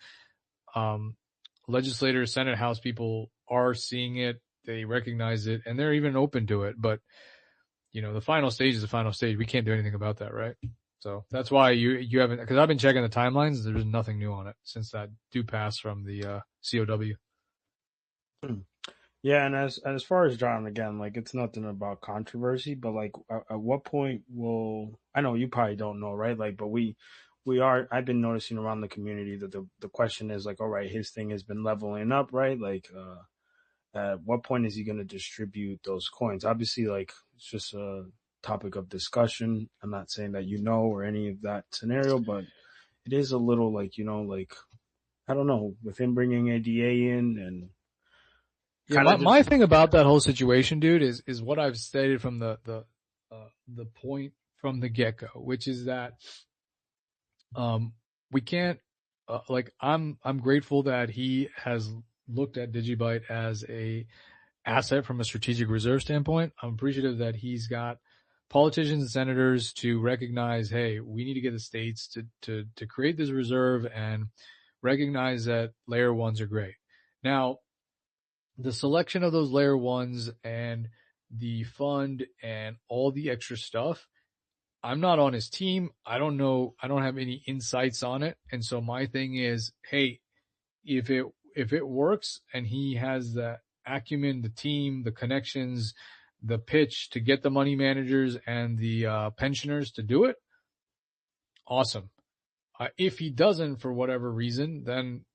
legislators, Senate, House people are seeing it. They recognize it and they're even open to it. But, the final stage is the final stage. We can't do anything about that. Right. So that's why you haven't, because I've been checking the timelines. There's nothing new on it since that due pass from the COW. Yeah, and as far as John, again, like it's nothing about controversy, but like at what point will, I know you probably don't know, right? Like, but we are, I've been noticing around the community that the question is like, all right, his thing has been leveling up, right? Like, at what point is he going to distribute those coins? Obviously, like it's just a topic of discussion. I'm not saying that or any of that scenario, but it is a little like, like, I don't know, with him bringing ADA in and yeah, my thing about that whole situation, dude, is what I've stated from the point from the get go, which is that, we can't, like I'm grateful that he has looked at Digibyte as a asset from a strategic reserve standpoint. I'm appreciative that he's got politicians and senators to recognize, hey, we need to get the states to create this reserve and recognize that layer ones are great. Now, the selection of those layer ones and the fund and all the extra stuff, I'm not on his team. I don't know. I don't have any insights on it. And so my thing is, hey, if it works and he has the acumen, the team, the connections, the pitch to get the money managers and the pensioners to do it, awesome. If he doesn't for whatever reason, then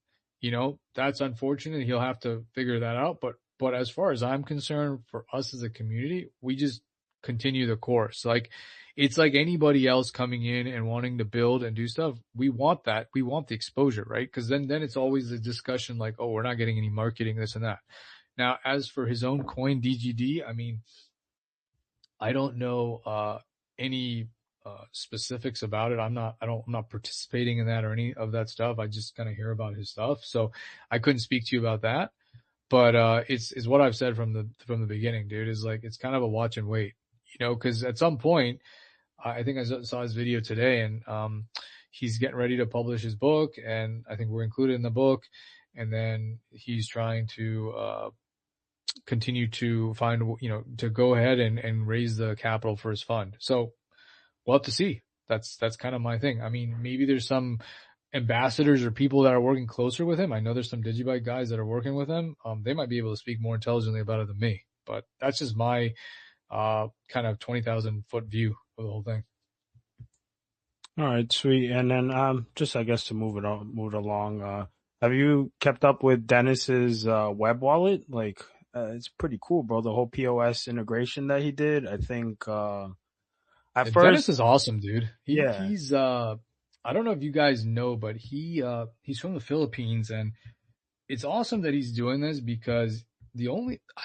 that's unfortunate. He'll have to figure that out. But as far as I'm concerned, for us as a community, we just continue the course. Like it's like anybody else coming in and wanting to build and do stuff. We want that. We want the exposure, right? Because then it's always a discussion like, oh, we're not getting any marketing, this and that. Now, as for his own coin DGD, I mean, I don't know any specifics about it. I'm not participating in that or any of that stuff. I just kind of hear about his stuff. So I couldn't speak to you about that, but, it's what I've said from the beginning, dude, is like, it's kind of a watch and wait, cause at some point, I think I saw his video today and, he's getting ready to publish his book and I think we're included in the book and then he's trying to continue to find, to go ahead and raise the capital for his fund. So we'll have to see. That's kind of my thing. I mean, maybe there's some ambassadors or people that are working closer with him. I know there's some Digibyte guys that are working with him. They might be able to speak more intelligently about it than me, but that's just my kind of 20,000 foot view of the whole thing. All right, sweet. And then just I guess to move it along, have you kept up with Dennis's web wallet? Like it's pretty cool, bro. The whole POS integration that he did. I think at Dennis first, is awesome, dude. yeah, He's I don't know if you guys know, but he's from the Philippines, and it's awesome that he's doing this because I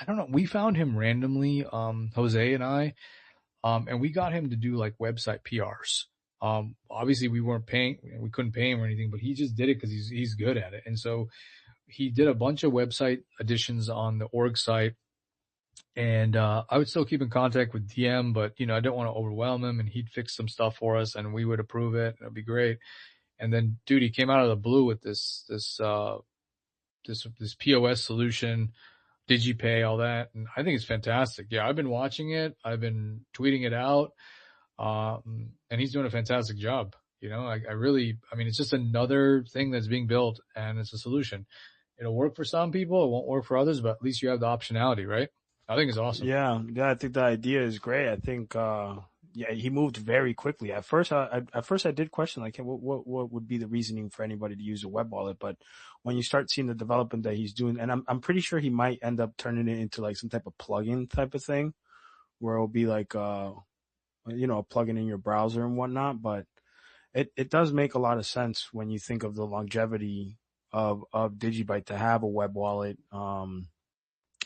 don't know, we found him randomly, Jose and I, and we got him to do like website PRs. Obviously we couldn't pay him or anything, but he just did it because he's good at it. And so he did a bunch of website additions on the org site. And I would still keep in contact with DM, but I didn't want to overwhelm him, and he'd fix some stuff for us and we would approve it. It'd be great. And then dude, he came out of the blue with this POS solution, DigiPay, all that. And I think it's fantastic. Yeah, I've been watching it. I've been tweeting it out. And he's doing a fantastic job. It's just another thing that's being built, and it's a solution. It'll work for some people. It won't work for others, but at least you have the optionality, right? I think it's awesome. yeah, yeah. I think the idea is great. I think yeah, he moved very quickly. At first, I did question like, hey, what would be the reasoning for anybody to use a web wallet? But when you start seeing the development that he's doing, and I'm pretty sure he might end up turning it into like some type of plugin type of thing, where it'll be like a plugin in your browser and whatnot. But it does make a lot of sense when you think of the longevity of Digibyte to have a web wallet.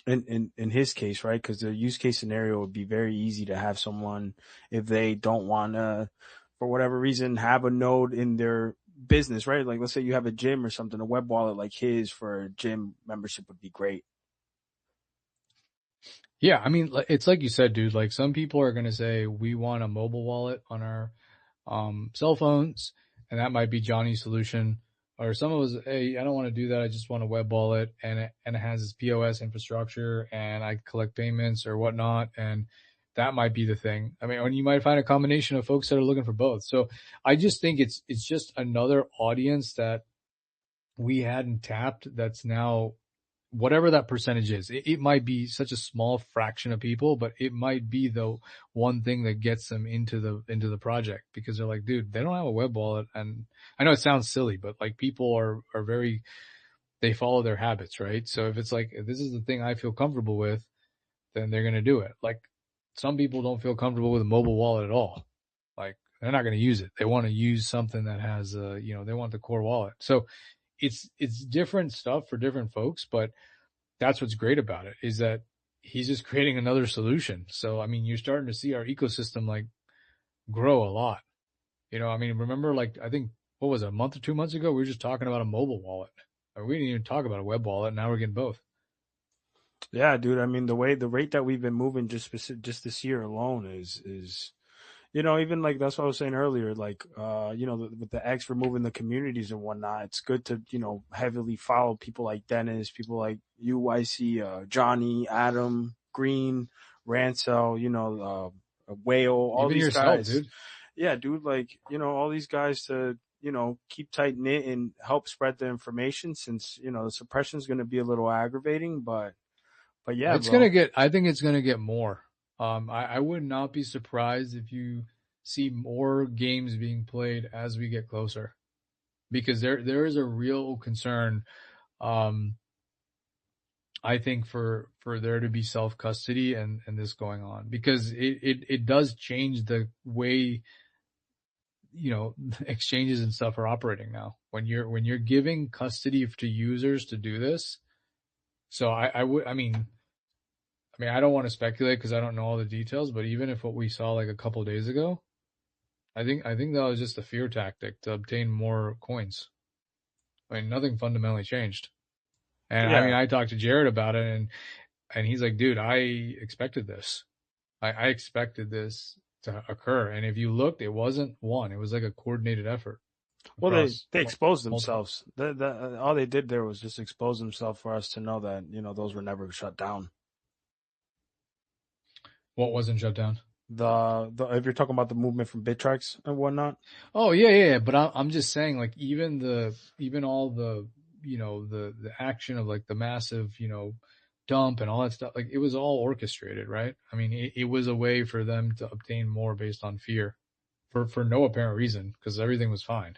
In his case, right? Because the use case scenario would be very easy to have someone, if they don't want to, for whatever reason, have a node in their business, right? Like let's say you have a gym or something, a web wallet like his for a gym membership would be great. Yeah, I mean, it's like you said, dude. Like some people are gonna say we want a mobile wallet on our cell phones, and that might be Johnny's solution. Or some of us, hey, I don't want to do that. I just want a web wallet, and it has its POS infrastructure, and I collect payments or whatnot, and that might be the thing. I mean, and you might find a combination of folks that are looking for both. So I just think it's just another audience that we hadn't tapped. That's now whatever that percentage is. It might be such a small fraction of people, but it might be the one thing that gets them into the project, because they're like, dude, they don't have a web wallet. And I know it sounds silly, but like people are very, they follow their habits, right? So if it's like, if this is the thing I feel comfortable with, then they're going to do it. Like some people don't feel comfortable with a mobile wallet at all. Like they're not going to use it. They want to use something that has they want the core wallet. So it's different stuff for different folks, but that's what's great about it, is that he's just creating another solution. So, I mean, you're starting to see our ecosystem like grow a lot. I mean, remember, like, I think, what was it, a month or 2 months ago, we were just talking about a mobile wallet. We didn't even talk about a web wallet. Now we're getting both. Yeah, dude. I mean, the rate that we've been moving just this year alone is even like that's what I was saying earlier, like, with the X removing the communities and whatnot, it's good to, heavily follow people like Dennis, people like UYC, Johnny, Adam, Green, Rancel, Whale, all Even these yourself, guys. dude. Yeah, dude, like, all these guys to, keep tight knit and help spread the information, since, the suppression is going to be a little aggravating, but yeah, bro. I think it's going to get more. I would not be surprised if you see more games being played as we get closer, because there is a real concern, I think, for there to be self custody and this going on, because it does change the way, exchanges and stuff are operating now. When you're giving custody to users to do this. So I mean, I don't want to speculate because I don't know all the details, but even if what we saw like a couple of days ago, I think that was just a fear tactic to obtain more coins. I mean, nothing fundamentally changed. And I mean, Yeah. I talked to Jared about it, and he's like, dude, I expected this. I expected this to occur. And if you looked, it wasn't one. It was like a coordinated effort. Well, across they exposed multiple. themselves. All they did there was just expose themselves for us to know that those were never shut down. What wasn't shut down? The if you're talking about the movement from Bittrex and whatnot. Oh yeah. But I'm just saying, like, even all the the action of like the massive dump and all that stuff, like it was all orchestrated, right? I mean, it was a way for them to obtain more based on fear, for no apparent reason, because everything was fine.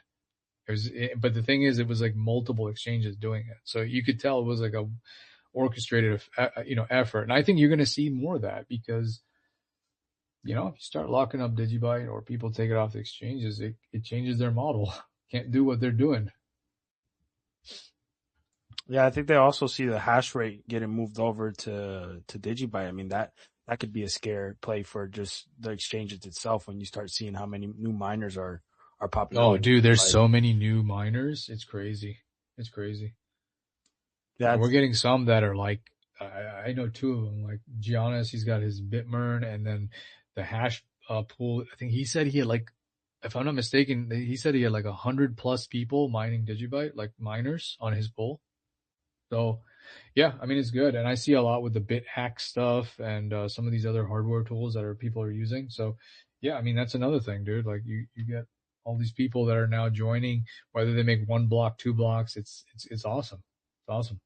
But the thing is, it was like multiple exchanges doing it, so you could tell it was like a orchestrated, effort. And I think you're going to see more of that because if you start locking up Digibyte or people take it off the exchanges, it changes their model. Can't do what they're doing. Yeah, I think they also see the hash rate getting moved over to Digibyte. I mean that could be a scare play for just the exchanges itself when you start seeing how many new miners are popping up. Oh, dude, there's so many new miners. It's crazy. It's crazy. Yeah, And we're getting some that are like, I know two of them, like Giannis, he's got his Bitmern, and then the hash pool. I think he said he had like, if I'm not mistaken, he said he had like 100+ people mining Digibyte, like miners on his pool. So yeah, I mean, it's good. And I see a lot with the BitHack stuff and some of these other hardware tools that people are using. So yeah, I mean, that's another thing, dude. Like you get all these people that are now joining, whether they make 1 block, 2 blocks. It's awesome. It's awesome.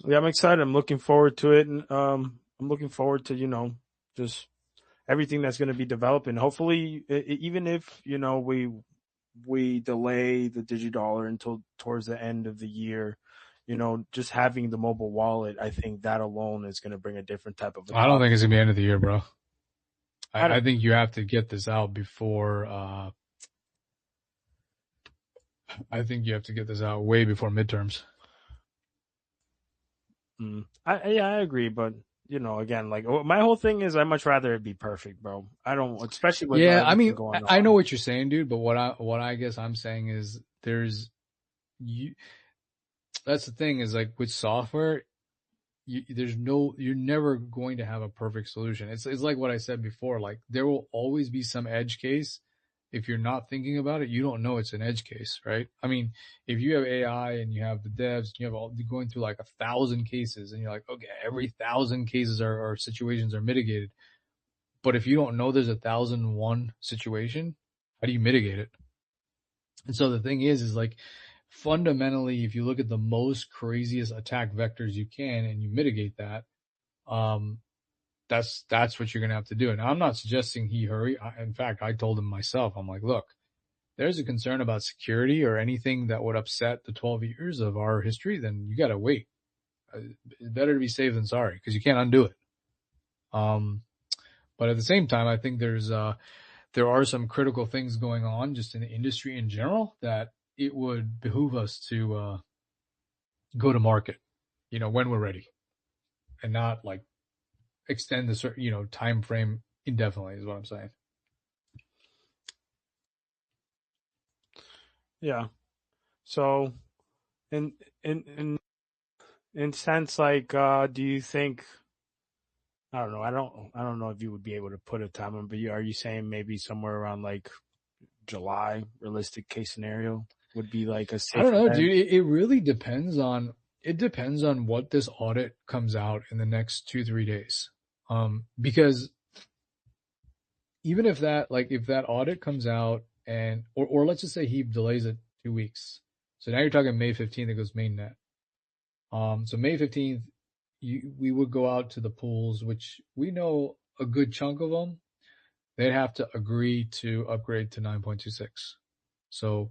yeah, I'm excited. I'm looking forward to it, and I'm looking forward to just everything that's going to be developing. Hopefully, even if we delay the digidollar until towards the end of the year, just having the mobile wallet, I think that alone is going to bring a different type of I don't think adoption. it's gonna be end of the year, bro. I I don't. think you have to get this out before. I think you have to get this out way before midterms. Yeah, I agree, but again, like my whole thing is I much rather it be perfect, bro. I don't, especially with Yeah, I everything mean, going I know on. what you're saying, dude. But what I guess I'm saying is you. That's the thing is like with software, you're never going to have a perfect solution. It's like what I said before. Like there will always be some edge case. If you're not thinking about it, you don't know it's an edge case, right? I mean, if you have AI and you have the devs, you have all going through like 1,000 cases, and you're like, okay, every 1,000 cases or situations are mitigated. But if you don't know there's 1,001 situation, how do you mitigate it? And so the thing is like fundamentally, if you look at the most craziest attack vectors you can and you mitigate that, um, that's what you're gonna have to do. And I'm not suggesting he hurry. In fact, I told him myself. I'm like, look, there's a concern about security or anything that would upset the 12 years of our history, then you gotta wait. It's better to be safe than sorry because you can't undo it. Um, but at the same time, I think there are some critical things going on just in the industry in general that it would behoove us to go to market, when we're ready, and not like extend the time frame indefinitely. Is what I'm saying. Yeah. So, in in in in sense, like, do you think? I don't know. I don't know if you would be able to put a time on, but are you saying maybe somewhere around like July, realistic case scenario would be like a I don't safer know, bet? dude. It really depends on what this audit comes out in the next 2-3 days. Because even if that audit comes out and or let's just say he delays it 2 weeks, so now you're talking May 15th. It goes mainnet. So May 15th, we would go out to the pools, which we know a good chunk of them. They'd have to agree to upgrade to 9.26. So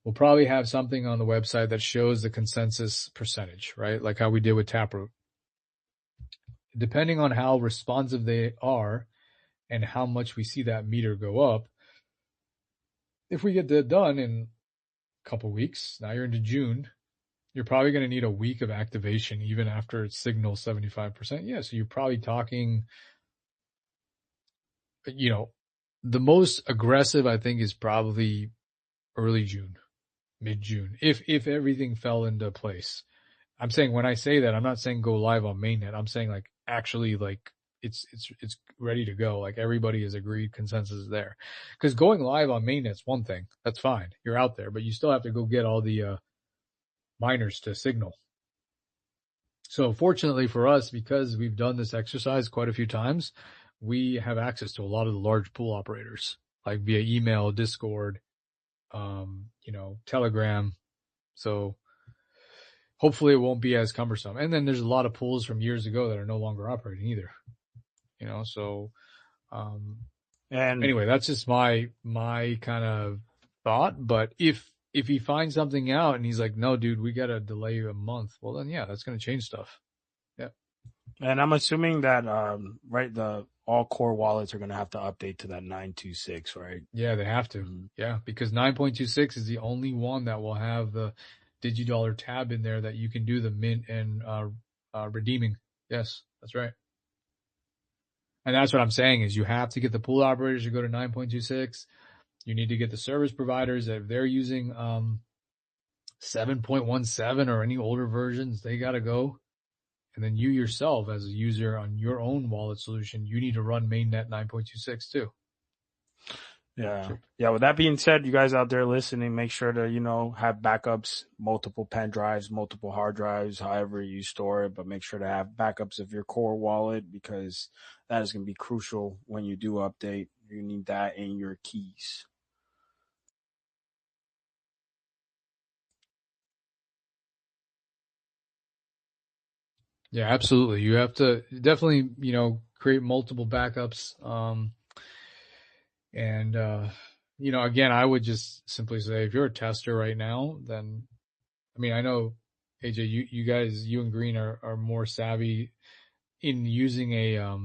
we'll probably have something on the website that shows the consensus percentage, right? Like how we did with Taproot. Depending on how responsive they are and how much we see that meter go up, if we get that done in a couple weeks, now you're into June, you're probably going to need a week of activation even after it signals 75%. Yeah, so you're probably talking, the most aggressive I think is probably early June, mid-June, if everything fell into place. I'm saying when I say that, I'm not saying go live on mainnet. I'm saying like actually like it's ready to go. Like everybody has agreed, consensus is there. Because going live on mainnet's one thing, that's fine. You're out there, but you still have to go get all the miners to signal. So fortunately for us, because we've done this exercise quite a few times, we have access to a lot of the large pool operators, like via email, Discord, Telegram. So hopefully it won't be as cumbersome. And then there's a lot of pools from years ago that are no longer operating either. So And anyway, that's just my kind of thought. But if he finds something out and he's like, no, dude, we got to delay a month, well then yeah, that's going to change stuff. Yeah. And I'm assuming that right, the all core wallets are going to have to update to that 926, right? Yeah, they have to. Mm-hmm. Yeah, because 9.26 is the only one that will have the DigiDollar tab in there that you can do the mint and redeeming. Yes, that's right. And that's what I'm saying is you have to get the pool operators to go to 9.26. You need to get the service providers that if they're using 7.17 or any older versions, they got to go. And then you yourself as a user on your own wallet solution, you need to run mainnet 9.26 too. Yeah. Sure. Yeah. With that being said, you guys out there listening, make sure to, have backups, multiple pen drives, multiple hard drives, however you store it, but make sure to have backups of your core wallet because that is going to be crucial when you do update. You need that in your keys. Yeah, absolutely. You have to definitely, create multiple backups. Again, I would just simply say if you're a tester right now, then, I know, AJ, you guys, you and Green are more savvy in using a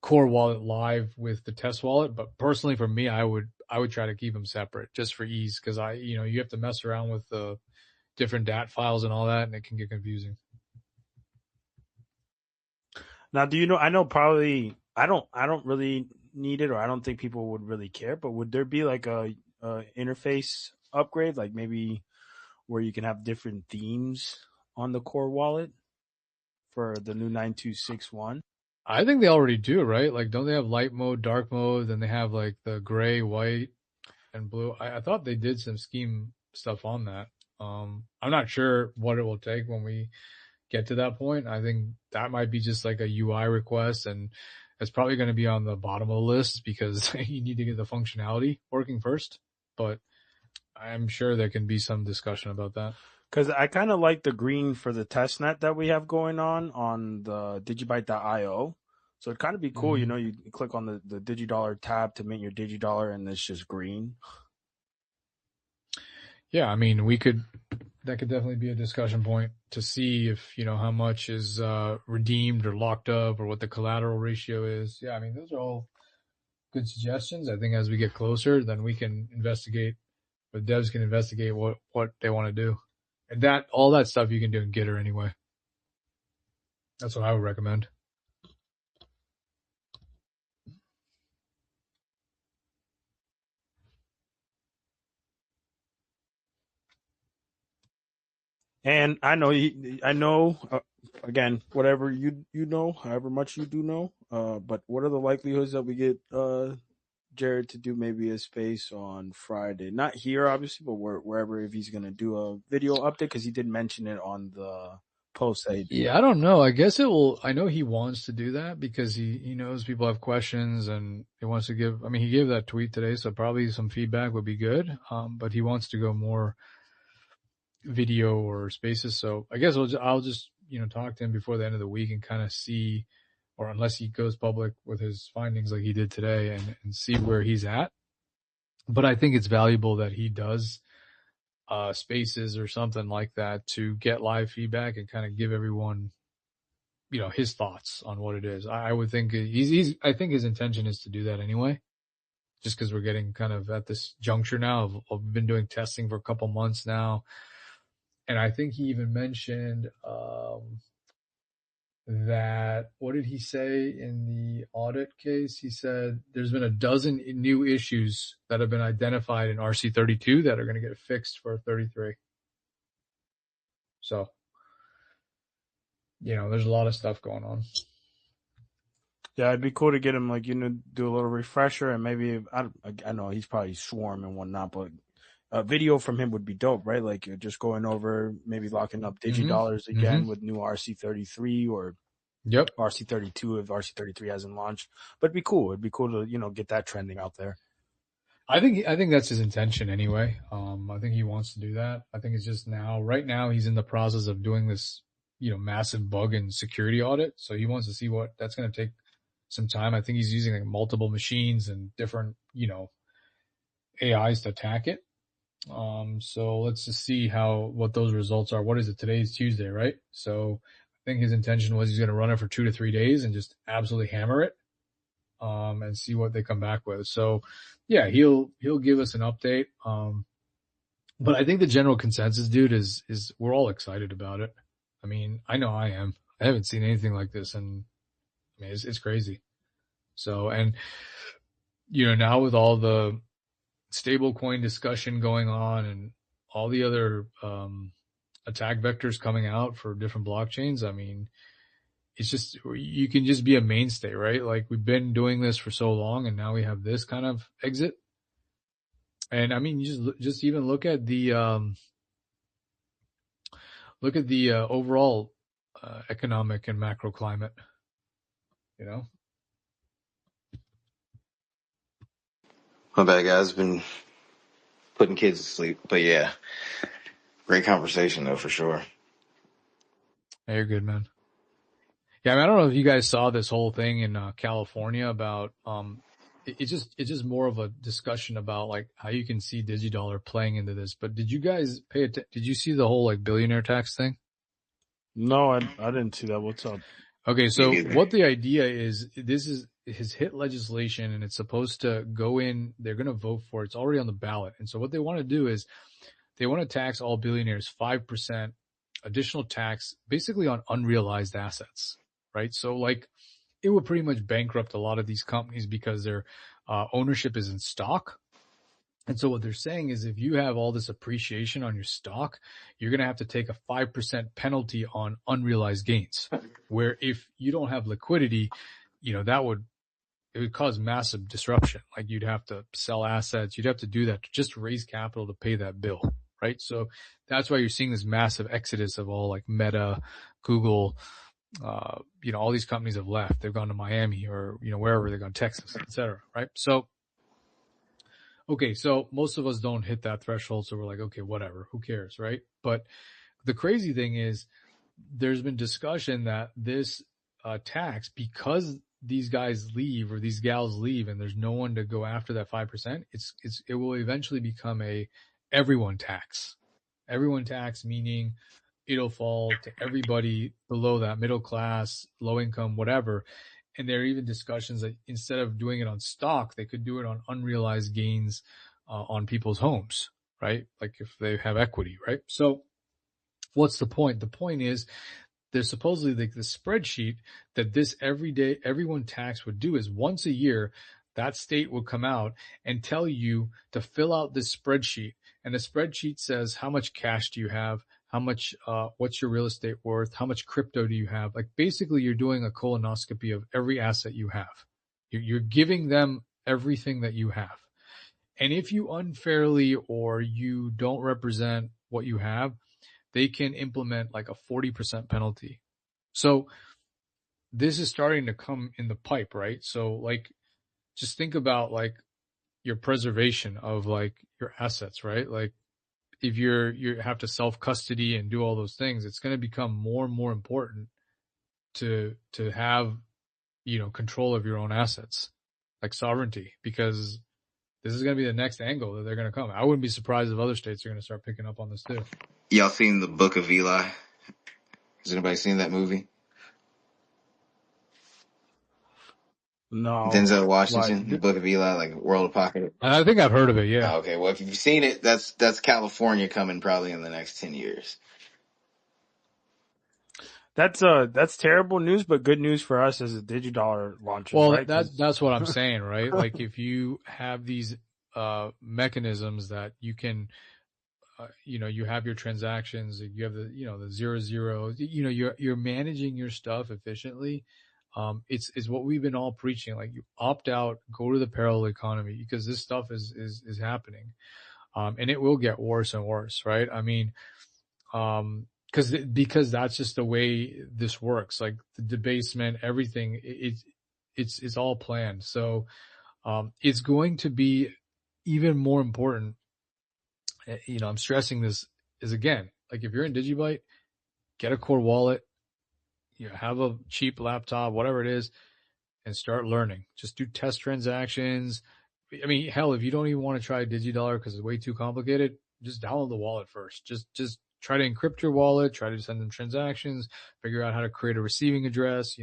core wallet live with the test wallet. But personally, for me, I would try to keep them separate just for ease because you have to mess around with the different DAT files and all that, and it can get confusing. Now, do you know? I know probably I don't really need it, or I don't think people would really care. But would there be like a interface upgrade, like maybe where you can have different themes on the core wallet for the new 9261? I think they already do, right? Like, don't they have light mode, dark mode? Then they have like the gray, white, and blue. I thought they did some scheme stuff on that. I'm not sure what it will take when we get to that point. I think that might be just like a UI request, and it's probably going to be on the bottom of the list because you need to get the functionality working first. But I'm sure there can be some discussion about that. Because I kind of like the green for the testnet that we have going on the Digibyte.io. So it'd kind of be cool, Mm-hmm. You click on the DigiDollar tab to mint your DigiDollar, and it's just green. Yeah, that could definitely be a discussion point to see if, how much is redeemed or locked up or what the collateral ratio is. Yeah, those are all good suggestions. I think as we get closer, then we can investigate, the devs can investigate what they want to do. And all that stuff you can do in Gitter anyway. That's what I would recommend. And I know, again, whatever you know, however much you do know, but what are the likelihoods that we get Jared to do maybe a space on Friday? Not here, obviously, but wherever, if he's going to do a video update, because he did mention it on the post that he did. Yeah, I don't know. I guess it will. I know he wants to do that because he knows people have questions and he wants to give. He gave that tweet today, so probably some feedback would be good. But he wants to go more video or spaces. So I guess I'll just talk to him before the end of the week and kind of see, or unless he goes public with his findings like he did today, and see where he's at. But I think it's valuable that he does spaces or something like that to get live feedback and kind of give everyone, his thoughts on what it is. I would think I think his intention is to do that anyway, just because we're getting kind of at this juncture now of been doing testing for a couple months now. And I think he even mentioned that, what did he say in the audit case? He said there's been a dozen new issues that have been identified in RC32 that are going to get fixed for 33. So, there's a lot of stuff going on. Yeah, it'd be cool to get him like do a little refresher and maybe I know he's probably swarm and whatnot, but a video from him would be dope, right? Like just going over maybe locking up Mm-hmm. DigiDollars Mm-hmm. again with new RC33 or Yep. RC32 if RC33 hasn't launched. But it'd be cool. It'd be cool to get that trending out there. I think that's his intention anyway. I think he wants to do that. I think it's just right now he's in the process of doing this, massive bug and security audit. So he wants to see what that's going to take some time. I think he's using like multiple machines and different, AIs to attack it. So let's just see what those results are. What is it? Today's Tuesday, right? So I think his intention was he's going to run it for 2 to 3 days and just absolutely hammer it. And see what they come back with. So yeah, he'll give us an update. But I think the general consensus, dude, is we're all excited about it. I mean, I know I am. I haven't seen anything like this, and I mean, it's crazy. So, and now with all the stablecoin discussion going on and all the other attack vectors coming out for different blockchains, I mean, it's just, you can just be a mainstay, right? Like we've been doing this for so long and now we have this kind of exit. And I mean, you just even look at the overall economic and macro climate, My bad, guys. Been putting kids to sleep, but yeah, great conversation though for sure. Hey, you're good, man. Yeah, I mean, I don't know if you guys saw this whole thing in California about it's just more of a discussion about like how you can see DigiDollar playing into this. But did you guys did you see the whole like billionaire tax thing? No, I didn't see that. What's up? Okay, Me so neither. what the idea is, this is his hit legislation and it's supposed to go in, they're going to vote for it. It's already on the ballot. And so what they want to do is they want to tax all billionaires 5% additional tax basically on unrealized assets, right? So like it would pretty much bankrupt a lot of these companies because their ownership is in stock. And so what they're saying is if you have all this appreciation on your stock, you're going to have to take a 5% penalty on unrealized gains. Where if you don't have liquidity, it would cause massive disruption. Like you'd have to sell assets. You'd have to do that to just raise capital to pay that bill, right? So that's why you're seeing this massive exodus of all like Meta, Google, all these companies have left. They've gone to Miami or, wherever, they've gone to Texas, et cetera, right? So, okay, so most of us don't hit that threshold. So we're like, okay, whatever, who cares, right? But the crazy thing is there's been discussion that this tax, because these guys leave or these gals leave and there's no one to go after that 5%, it will eventually become a everyone tax. Everyone tax, meaning it'll fall to everybody below that, middle class, low income, whatever. And there are even discussions that instead of doing it on stock, they could do it on unrealized gains on people's homes, right? Like if they have equity, right? So what's the point? The point is there's supposedly like the spreadsheet that this everyone tax would do is once a year, that state will come out and tell you to fill out this spreadsheet. And the spreadsheet says how much cash do you have? How much, what's your real estate worth? How much crypto do you have? Like basically you're doing a colonoscopy of every asset you have. You're giving them everything that you have. And if you unfairly or you don't represent what you have, they can implement like a 40% penalty. So this is starting to come in the pipe, right? So like, just think about like your preservation of like your assets, right? Like if you have to self custody and do all those things, it's going to become more and more important to have, control of your own assets, like sovereignty, because this is going to be the next angle that they're going to come. I wouldn't be surprised if other states are going to start picking up on this too. Y'all seen the Book of Eli? Has anybody seen that movie? No. Denzel Why? Washington, the Book of Eli, like World Apocalypse. I think I've heard of it. Yeah. Oh, okay, well if you've seen it, that's California coming probably in the next 10 years. That's terrible news, but good news for us as a DigiDollar launches, Well, right? that's what I'm saying, right? Like if you have these mechanisms that you can, you have your transactions, you have the 0, 0, you're managing your stuff efficiently. It's what we've been all preaching. Like, you opt out, go to the parallel economy, because this stuff is happening. And it will get worse and worse, right? I mean, because that's just the way this works. Like, the debasement, everything, it's all planned. So, it's going to be even more important. I'm stressing this is, again, like, if you're in Digibyte, get a core wallet, have a cheap laptop, whatever it is, and start learning. Just do test transactions. I mean, hell, if you don't even want to try DigiDollar because it's way too complicated, just download the wallet first. Just try to encrypt your wallet, try to send them transactions, figure out how to create a receiving address,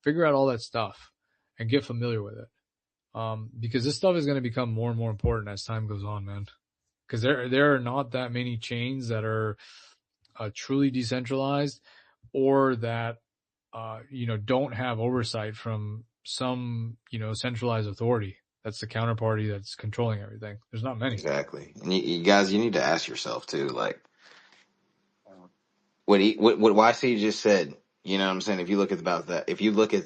figure out all that stuff and get familiar with it. Because this stuff is going to become more and more important as time goes on, man. Because there are not that many chains that are truly decentralized, or that don't have oversight from some centralized authority. That's the counterparty that's controlling everything. There's not many. Exactly. And you guys, you need to ask yourself too, like, what YC just said. You know what I'm saying? If you look at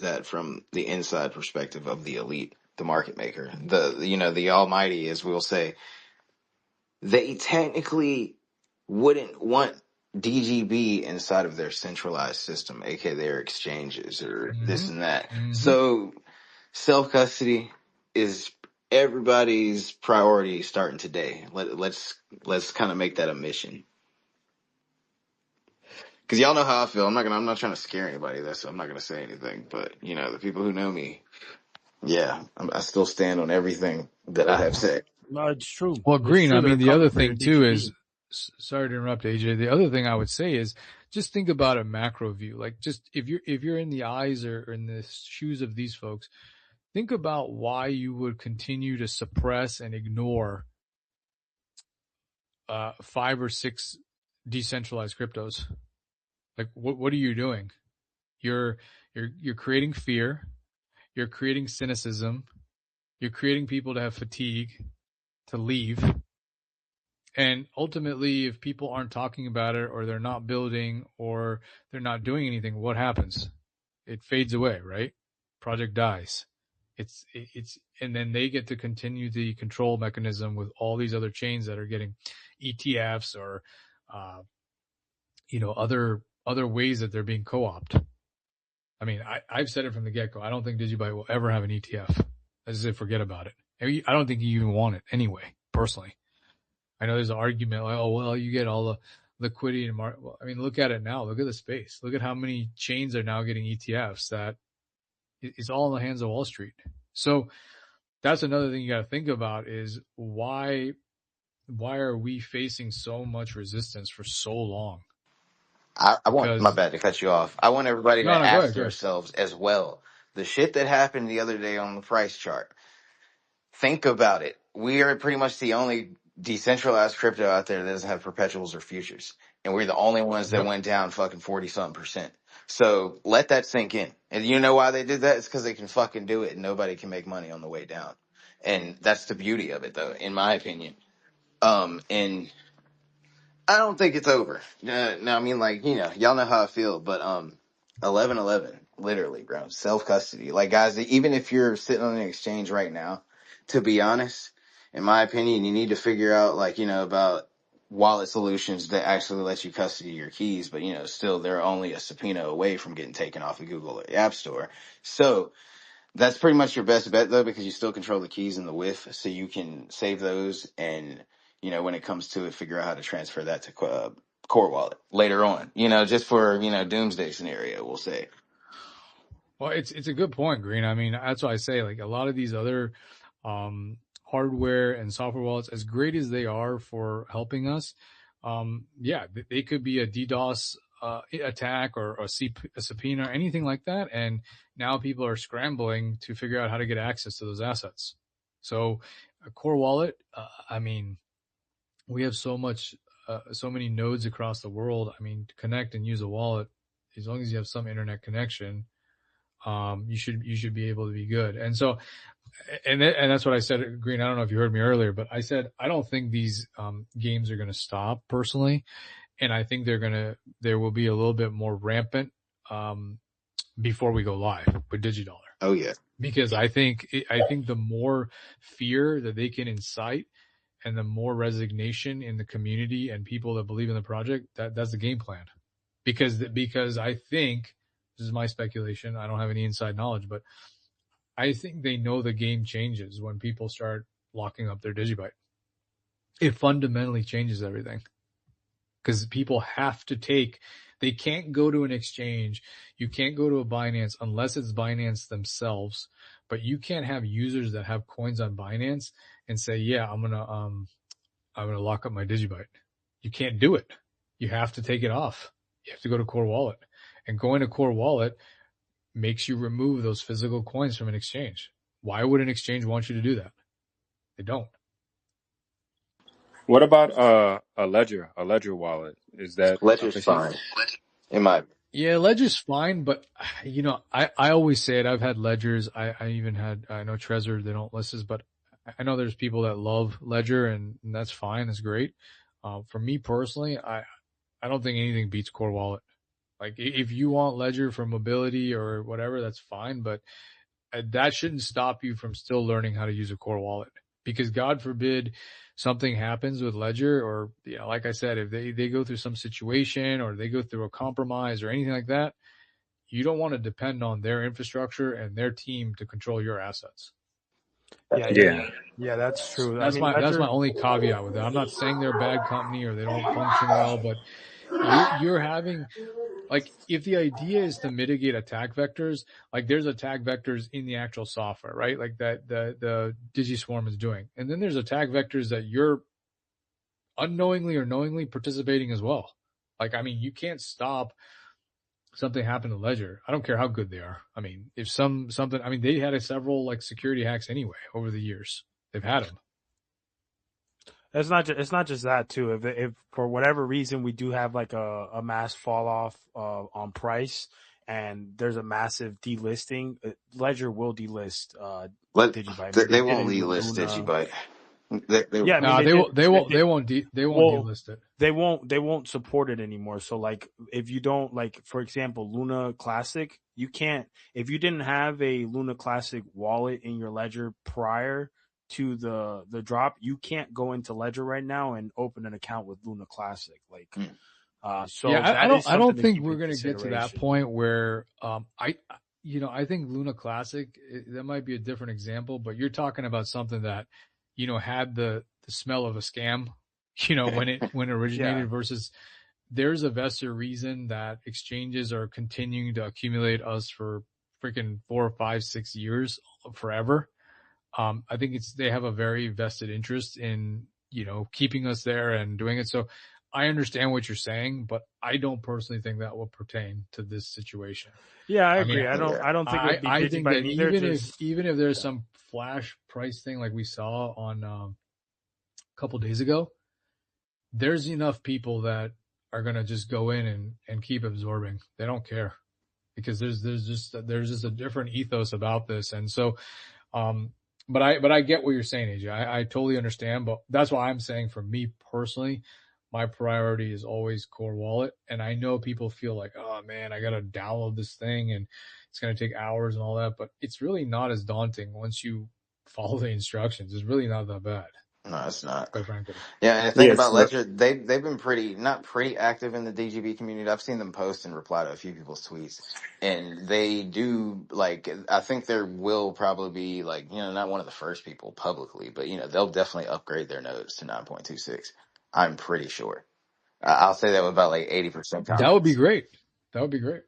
that from the inside perspective of the elite, the market maker, the almighty, as we'll say, they technically wouldn't want DGB inside of their centralized system, aka their exchanges or this and that. Mm-hmm. So self-custody is everybody's priority starting today. Let's kind of make that a mission. Because y'all know how I feel. I'm not trying to scare anybody. I'm not going to say anything. But, the people who know me, yeah, I still stand on everything that I have said. No, it's true. Well, It's Green, true. I mean, They're the other coming for your thing too DGB. is, sorry to interrupt, AJ. The other thing I would say is, just think about a macro view. Like, just if you're in the eyes or in the shoes of these folks, think about why you would continue to suppress and ignore 5 or 6 decentralized cryptos. Like, what are you doing? You're creating fear. You're creating cynicism. You're creating people to have fatigue, to leave. And ultimately, if people aren't talking about it, or they're not building, or they're not doing anything, what happens? It fades away, right? Project dies. And then they get to continue the control mechanism with all these other chains that are getting ETFs or, other ways that they're being co-opted. I mean, I've said it from the get-go. I don't think Digibyte will ever have an ETF. I just say forget about it. I don't think you even want it anyway, personally. I know there's an argument like, oh, well, you get all the liquidity in the market. Well, I mean, look at it now. Look at the space. Look at how many chains are now getting ETFs. That it's all in the hands of Wall Street. So that's another thing you got to think about is why are we facing so much resistance for so long? I want, my bad to cut you off. I want everybody to ask themselves as well. The shit that happened the other day on the price chart. Think about it. We are pretty much the only decentralized crypto out there that doesn't have perpetuals or futures. And we're the only ones that went down fucking 40-something%. So let that sink in. And you know why they did that? It's because they can fucking do it and nobody can make money on the way down. And that's the beauty of it, though, in my opinion. And I don't think it's over. No, I mean, like, y'all know how I feel, but 1111, literally, bro, self-custody. Like, guys, even if you're sitting on an exchange right now, to be honest, in my opinion, you need to figure out, like, about wallet solutions that actually let you custody your keys, but, still they're only a subpoena away from getting taken off of Google or the App Store. So that's pretty much your best bet, though, because you still control the keys and the WIF, so you can save those and, when it comes to it, figure out how to transfer that to core wallet later on, just for, doomsday scenario, we'll say. Well, it's a good point, Green. I mean, that's why I say, like, a lot of these other hardware and software wallets, as great as they are for helping us, they could be a DDoS attack or a subpoena or anything like that. And now people are scrambling to figure out how to get access to those assets. So a core wallet, I mean, we have so many nodes across the world. I mean, to connect and use a wallet, as long as you have some internet connection, you should be able to be good. And so, and that's what I said, Green. I don't know if you heard me earlier, but I said, I don't think these, games are going to stop personally. And I think there will be a little bit more rampant, before we go live with DigiDollar. Oh yeah. Because I think the more fear that they can incite and the more resignation in the community and people that believe in the project, that's the game plan. Because I think, this is my speculation, I don't have any inside knowledge, but I think they know the game changes when people start locking up their Digibyte. It fundamentally changes everything. Because people have to they can't go to an exchange. You can't go to a Binance unless it's Binance themselves. But you can't have users that have coins on Binance and say, yeah, I'm gonna lock up my Digibyte. You can't do it. You have to take it off. You have to go to Core Wallet. And going to Core Wallet makes you remove those physical coins from an exchange. Why would an exchange want you to do that? They don't. What about a ledger wallet? Is that Ledger's efficient? fine. In my Yeah, Ledger's fine, but I always say it. I've had Ledgers. I even had, I know Trezor, they don't list this, but I know there's people that love Ledger and that's fine. That's great. For me personally, I don't think anything beats Core Wallet. Like if you want Ledger for mobility or whatever, that's fine, but that shouldn't stop you from still learning how to use a Core Wallet. Because God forbid something happens with Ledger, or like I said, if they go through some situation or they go through a compromise or anything like that, you don't want to depend on their infrastructure and their team to control your assets. Yeah, that's true. That's my only caveat with it. I'm not saying they're a bad company or they don't function well, but you're having, like, if the idea is to mitigate attack vectors, like there's attack vectors in the actual software, right? Like that the DigiSwarm is doing. And then there's attack vectors that you're unknowingly or knowingly participating as well. Like, I mean, you can't stop something happen to Ledger. I don't care how good they are. I mean, if something, I mean, they had several like security hacks anyway over the years. They've had them. It's not just that too. If for whatever reason we do have like a mass fall off on price and there's a massive delisting, Ledger will delist Digibyte. they won't delist Digibyte. Yeah, I mean, they won't delist it. They won't support it anymore. So like if you don't, like, for example, Luna Classic, you can't, if you didn't have a Luna Classic wallet in your Ledger prior to the drop, you can't go into Ledger right now and open an account with Luna Classic. Like, so yeah, I don't think we're going to get to that point where, I think Luna Classic, that might be a different example, but you're talking about something that, had the smell of a scam, when it originated versus there's a vested reason that exchanges are continuing to accumulate us for freaking 4, 5, 6 years forever. I think they have a very vested interest in, keeping us there and doing it. So I understand what you're saying, but I don't personally think that will pertain to this situation. Yeah, I agree. I don't think it would be I think that either, even if there's some flash price thing like we saw on a couple days ago, there's enough people that are going to just go in and keep absorbing. They don't care because there's just a different ethos about this. And so, but I get what you're saying, AJ. I totally understand, but that's why I'm saying for me personally, my priority is always Core Wallet. And I know people feel like, oh man, I got to download this thing and it's going to take hours and all that, but it's really not as daunting once you follow the instructions. It's really not that bad. No, it's not. Quite frankly. Yeah, and the thing about Ledger, they've been not pretty active in the DGB community. I've seen them post and reply to a few people's tweets, and they do, like, I think there will probably be, like, not one of the first people publicly, but they'll definitely upgrade their nodes to 9.26. I'm pretty sure. I'll say that with about like 80% confidence. That would be great. That would be great.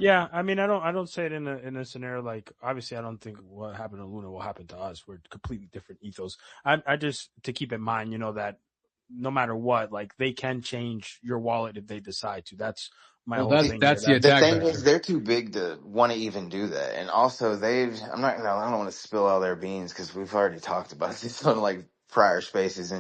Yeah, I mean, I don't say it in a scenario like, obviously I don't think what happened to Luna will happen to us. We're completely different ethos. I just, to keep in mind, that no matter what, like, they can change your wallet if they decide to. That's my whole thing. That's the attack. The thing is, they're too big to want to even do that. And also I don't want to spill all their beans because we've already talked about this on like prior spaces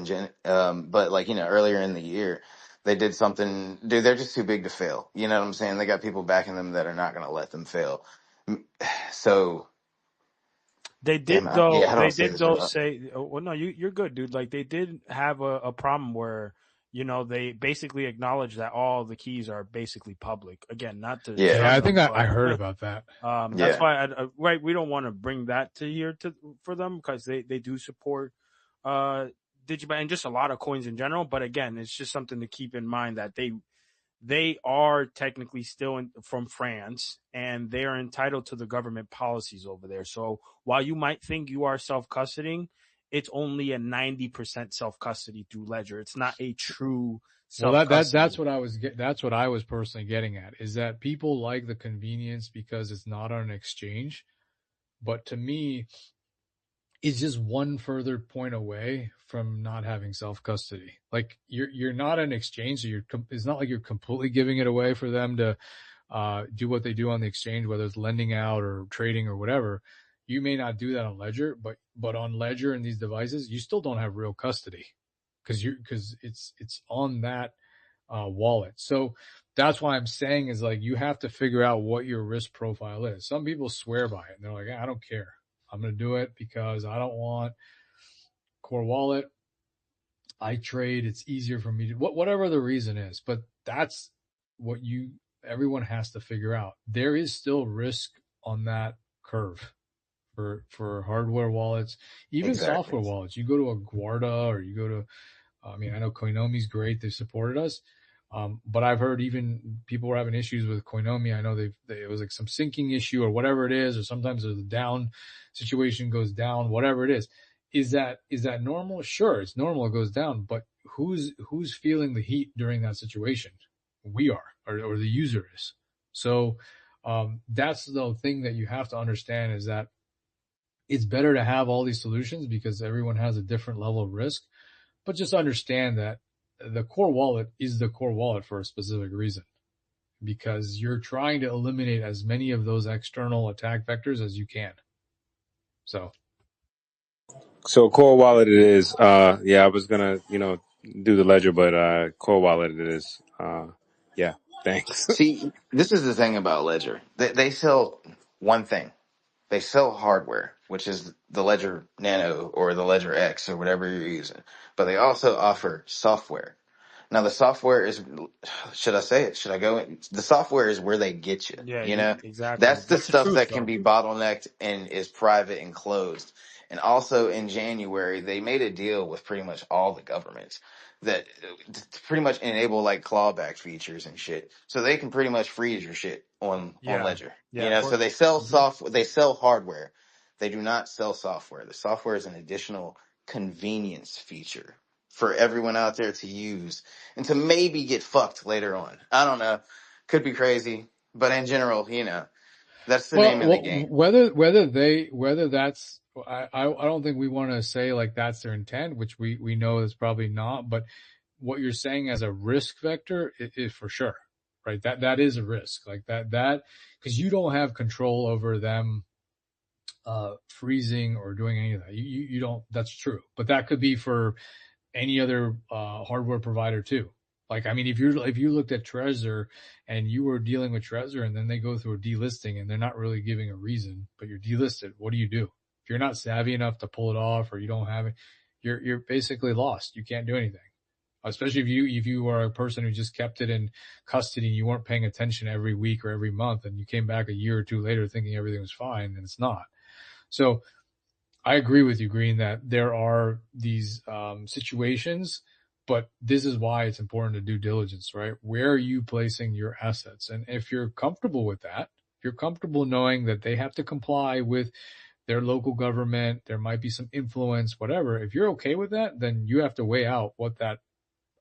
but like, earlier in the year, they did something, dude, they're just too big to fail. You know what I'm saying? They got people backing them that are not going to let them fail. So they did say, well, no, you're good, dude. Like, they did have a problem where, they basically acknowledge that all the keys are basically public. Again, not to Yeah. Yeah, shun I think them, I but heard about that. that's Yeah. why, right, we don't want to bring that to here for them because they do support uh, Digibyte and just a lot of coins in general. But again, it's just something to keep in mind that they are technically still from France and they are entitled to the government policies over there. So while you might think you are self custodying, it's only a 90% self custody through Ledger. It's not a true Well, self that's custody. what that's what I was personally getting at, is that people like the convenience because it's not on an exchange. But to me, it's just one further point away from not having self custody. Like you're not an exchange, so it's not like you're completely giving it away for them to do what they do on the exchange, whether it's lending out or trading or whatever. You may not do that on Ledger, but on Ledger and these devices, you still don't have real custody because it's on that wallet. So that's why I'm saying is like you have to figure out what your risk profile is. Some people swear by it and they're like, I don't care. I'm going to do it because I don't want core wallet. I trade. It's easier for me to whatever the reason is. But that's what everyone has to figure out. There is still risk on that curve for hardware wallets, even Exactly. software wallets. You go to a Guarda or you go to, I know Koinomi's great. They've supported us. But I've heard even people were having issues with Koinomi. I know it was like some syncing issue or whatever it is, or sometimes the down situation goes down, whatever it is. Is that normal? Sure, it's normal. It goes down, but who's feeling the heat during that situation? We are, or the user is. So, that's the thing that you have to understand is that it's better to have all these solutions because everyone has a different level of risk, but just understand that the core wallet is the core wallet for a specific reason, because you're trying to eliminate as many of those external attack vectors as you can. So core wallet it is. Yeah, I was gonna, do the ledger, but core wallet it is. Yeah, thanks. See, this is the thing about Ledger. They sell one thing. They sell hardware, which is the Ledger Nano or the Ledger X or whatever you're using. But they also offer software. Now the software is, should I say it? Should I go in? The software is where they get you, Yeah, you know? exactly. That's the That's the stuff truth, that can though. be bottlenecked and is private and closed. And also in January, they made a deal with pretty much all the governments that to pretty much enable like clawback features and shit. So they can pretty much freeze your shit on Yeah, Ledger. yeah. So they sell they sell hardware. They do not sell software. The software is an additional convenience feature for everyone out there to use and to maybe get fucked later on. I don't know. Could be crazy, but in general, that's the name of the Well, game. whether that's, I don't think we want to say like that's their intent, which we know is probably not. But what you're saying as a risk vector is for sure, right? That is a risk, like that because you don't have control over them freezing or doing any of that. You don't. That's true, but that could be for any other hardware provider too. Like, I mean, if you looked at Trezor and you were dealing with Trezor and then they go through a delisting and they're not really giving a reason, but you're delisted, what do? If you're not savvy enough to pull it off or you don't have it, you're basically lost. You can't do anything. Especially if you are a person who just kept it in custody and you weren't paying attention every week or every month and you came back a year or two later thinking everything was fine and it's not. So I agree with you, Green, that there are these situations, but this is why it's important to due diligence, right? Where are you placing your assets? And if you're comfortable with that, if you're comfortable knowing that they have to comply with their local government, there might be some influence, whatever. If you're okay with that, then you have to weigh out what that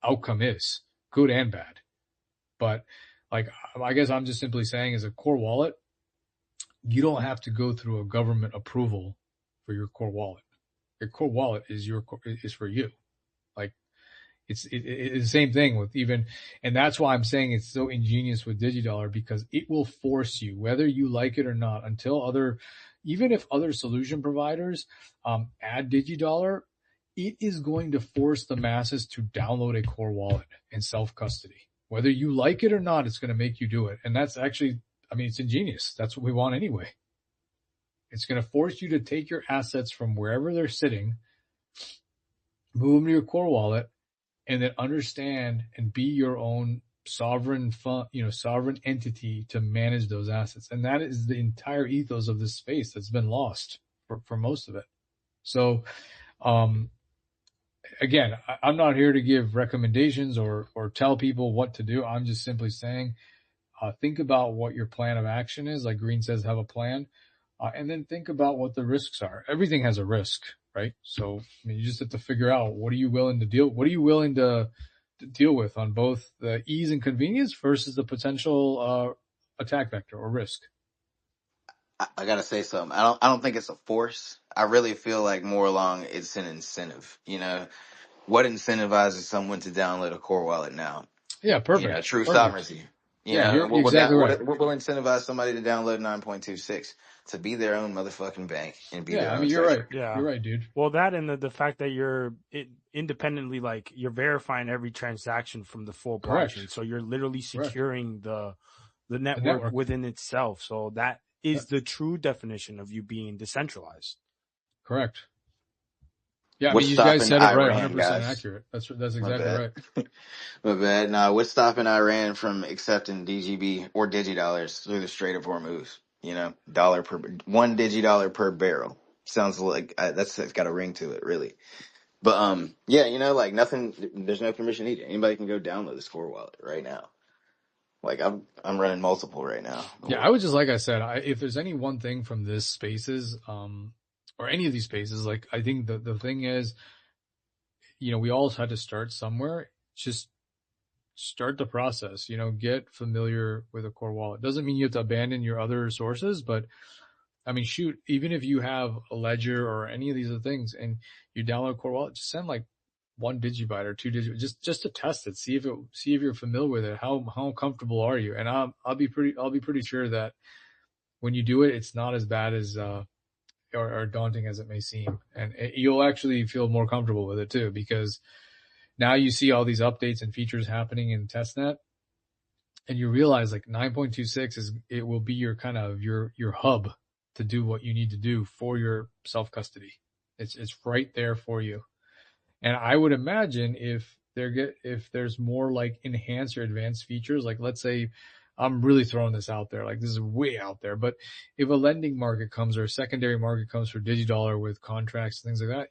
outcome is, good and bad. But like, I guess I'm just simply saying as a core wallet, you don't have to go through a government approval for your core wallet. Your core wallet is for you. Like it's the same thing with even, and that's why I'm saying it's so ingenious with DigiDollar, because it will force you, whether you like it or not, even if other solution providers add DigiDollar, it is going to force the masses to download a core wallet and self-custody. Whether you like it or not, it's going to make you do it. And that's actually, I mean, it's ingenious. That's what we want anyway. It's going to force you to take your assets from wherever they're sitting, move them to your core wallet, and then understand and be your own sovereign fund, sovereign entity to manage those assets. And that is the entire ethos of this space that's been lost for most of it. So, again, I'm not here to give recommendations or tell people what to do. I'm just simply saying, think about what your plan of action is. Like Green says, have a plan, and then think about what the risks are. Everything has a risk, right? So you just have to figure out what are you willing to deal with on both the ease and convenience versus the potential attack vector or risk. I gotta say something. I don't think it's a force. I really feel like more along it's an incentive. What incentivizes someone to download a core wallet now? Yeah, perfect. True Perfect. sovereignty. Yeah, you're exactly right. What will incentivize somebody to download 9.26? To be their own motherfucking bank and be their own you're treasurer. right. Yeah. You're right, dude. Well, that and the fact that you're independently, like you're verifying every transaction from the full Correct. blockchain. So you're literally securing the network within itself. So that is the true definition of you being decentralized. Correct. Yeah, What's you guys said it right, Iran, 100% guys? accurate. That's exactly right. My bad. Nah, what's stopping Iran from accepting DGB or digidollars through the Strait of Hormuz? Dollar per $1 digidollar per barrel. Sounds like it's got a ring to it, really. But yeah, like nothing. There's no permission needed. Anybody can go download this core wallet right now. Like I'm running multiple right now. Yeah, I would just, like I said, if there's any one thing from this spaces, or any of these spaces, like I think the thing is, we all had to start somewhere. Just start the process. Get familiar with a core wallet. Doesn't mean you have to abandon your other sources, but I mean, shoot, even if you have a ledger or any of these other things and you download a core wallet, just send like 1 digibyte or 2 digibyte, just to test it, see if you're familiar with it. How comfortable are you? And I'll be pretty sure that when you do it, it's not as bad as or daunting as it may seem, and you'll actually feel more comfortable with it too, because now you see all these updates and features happening in testnet, and you realize like 9.26 it will be your kind of your hub to do what you need to do for your self custody. It's right there for you. And I would imagine if there's more like enhanced or advanced features, like let's say, I'm really throwing this out there, like this is way out there, but if a lending market comes or a secondary market comes for digidollar with contracts, things like that,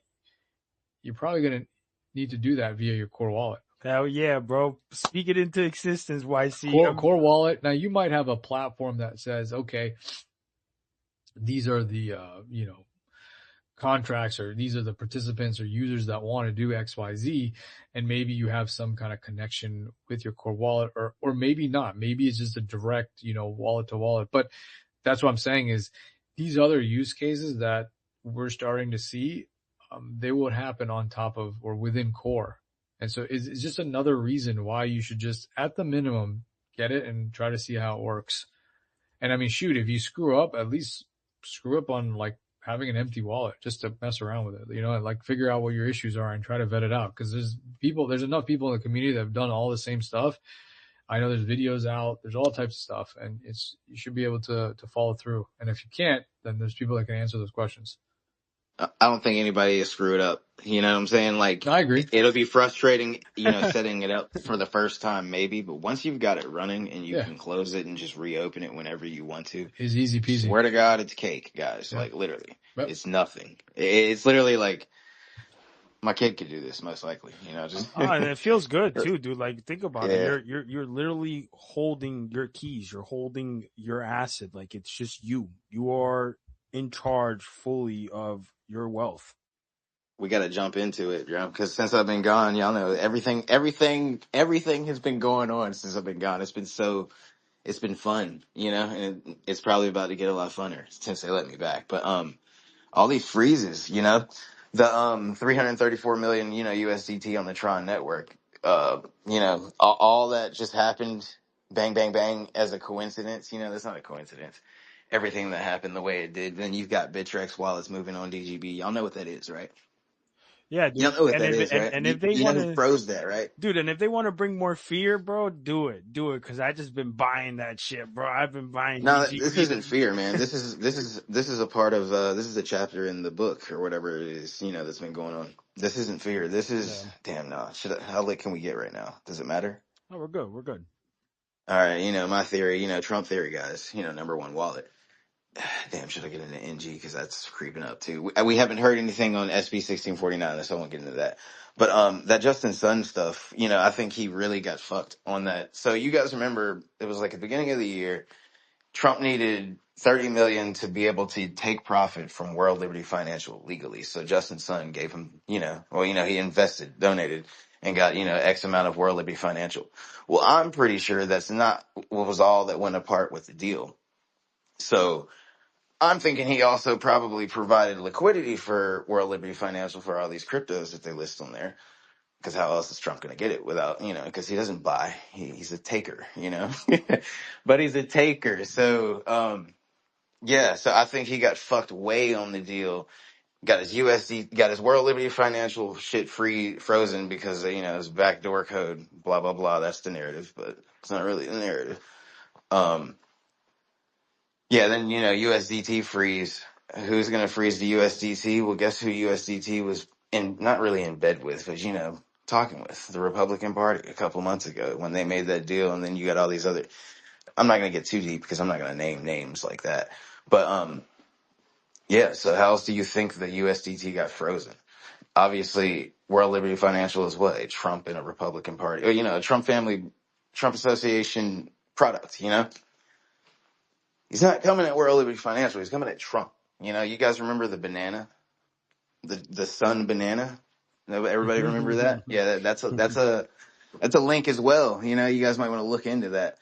you're probably going to need to do that via your core wallet. Hell yeah, bro. Speak it into existence, YC. Core wallet. Now you might have a platform that says, okay, these are the, contracts, or these are the participants or users that want to do XYZ, and maybe you have some kind of connection with your core wallet, or maybe not. Maybe it's just a direct, wallet to wallet. But that's what I'm saying is these other use cases that we're starting to see, they will happen on top of or within core. And so it's just another reason why you should just, at the minimum, get it and try to see how it works. And I mean, shoot, if you screw up, at least screw up on like having an empty wallet just to mess around with it, like figure out what your issues are and try to vet it out. Cause there's enough people in the community that have done all the same stuff. I know there's videos out, there's all types of stuff, and you should be able to follow through. And if you can't, then there's people that can answer those questions. I don't think anybody is screwed up. You know what I'm saying? Like, I agree. It'll be frustrating, setting it up for the first time, maybe, but once you've got it running and you can close it and just reopen it whenever you want to, it's easy peasy. Swear to God, it's cake, guys. Yeah. Like literally, it's nothing. It's literally like my kid could do this most likely. And it feels good too, dude. Like think about it. You're literally holding your keys. You're holding your asset. Like it's just you. You are in charge fully of your wealth. We got to jump into it, bro. Because since I've been gone, y'all know everything has been going on since I've been gone. It's been fun, and it's probably about to get a lot funner since they let me back. But all these freezes, the 334 million, USDT on the Tron network, all that just happened, bang, bang, bang, as a coincidence. That's not a coincidence. Everything that happened the way it did. Then you've got Bittrex wallets moving on DGB. Y'all know what that is, right? Yeah, You dude. don't know what And that if is, right? and if they You know want who to, froze that, right? dude, and if they want to bring more fear, bro, do it, because I just been buying that shit, bro. I've been buying No, this DGB. isn't fear, man. This is a part of this is a chapter in the book or whatever it is, that's been going on. This isn't fear. This Yeah. is damn no. How late can we get right now? Does it matter? Oh, we're good. We're good. All right, my theory, Trump theory, guys. Number one, wallet. Damn, should I get into NG because that's creeping up too. We haven't heard anything on SB 1649, so I won't get into that. But that Justin Sun stuff, I think he really got fucked on that. So you guys remember it was like at the beginning of the year. Trump needed 30 million to be able to take profit from World Liberty Financial legally. So Justin Sun gave him, he invested, donated, and got, X amount of World Liberty Financial. Well, I'm pretty sure that's not what was all that went apart with the deal. So I'm thinking he also probably provided liquidity for World Liberty Financial for all these cryptos that they list on there. Because how else is Trump going to get it without, because he doesn't buy. He's a taker, but he's a taker. So, yeah, so I think he got fucked way on the deal. Got his got his World Liberty Financial shit frozen because, his backdoor code, blah, blah, blah. That's the narrative, but it's not really the narrative. Um, yeah, then, USDT freeze. Who's going to freeze the USDT? Well, guess who USDT was not really in bed with, but, talking with the Republican Party a couple months ago when they made that deal. And then you got all these other, I'm not going to get too deep because I'm not going to name names like that. But, yeah, so how else do you think the USDT got frozen? Obviously, World Liberty Financial is what? A Trump and a Republican Party. Or, a Trump family, Trump Association product, He's not coming at World Liberty Financial. He's coming at Trump. You guys remember the banana? The sun banana? Everybody remember that? Yeah, that's a link as well. You guys might want to look into that.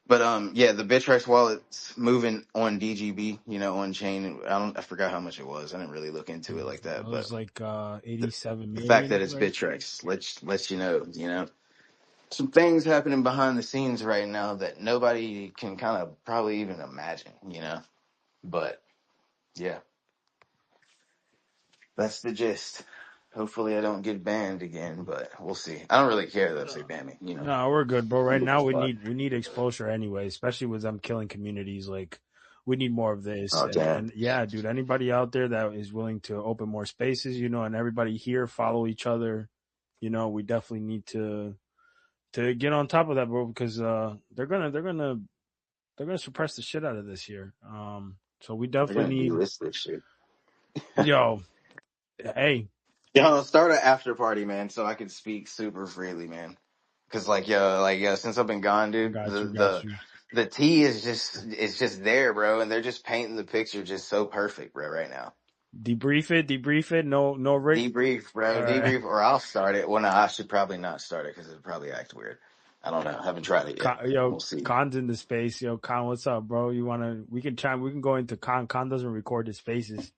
But yeah, the Bittrex wallet's moving on DGB, on chain. I forgot how much it was. I didn't really look into it like It that. But was like the, 87 the fact that million, it's right? Bittrex lets you know. Some things happening behind the scenes right now that nobody can kind of probably even imagine. But yeah, that's the gist. Hopefully I don't get banned again, but we'll see. I don't really care though if they ban me. No, we're good, bro. I'm Right good now as we fuck. need exposure anyway, especially with them killing communities. Like we need more of this. Oh And damn. and yeah, dude, anybody out there that is willing to open more spaces, and everybody here follow each other, we definitely need to get on top of that, bro, because they're gonna suppress the shit out of this here. So we They're definitely gonna need, delist this shit. yo, hey, Yo, start an after party, man, so I can speak super freely, man. Cause yo, since I've been gone, dude, got you. the tea is just there, bro, and they're just painting the picture just so perfect, bro, right now. Debrief it. No, Rick. Debrief, bro, All right. debrief, or I'll start it. Well, no, I should probably not start it because it'd probably act weird. I don't know. I haven't tried it yet. Yo, We'll see. Khan's in the space. Yo, Khan, what's up, bro? We can chime. We can go into Khan. Khan doesn't record his spaces.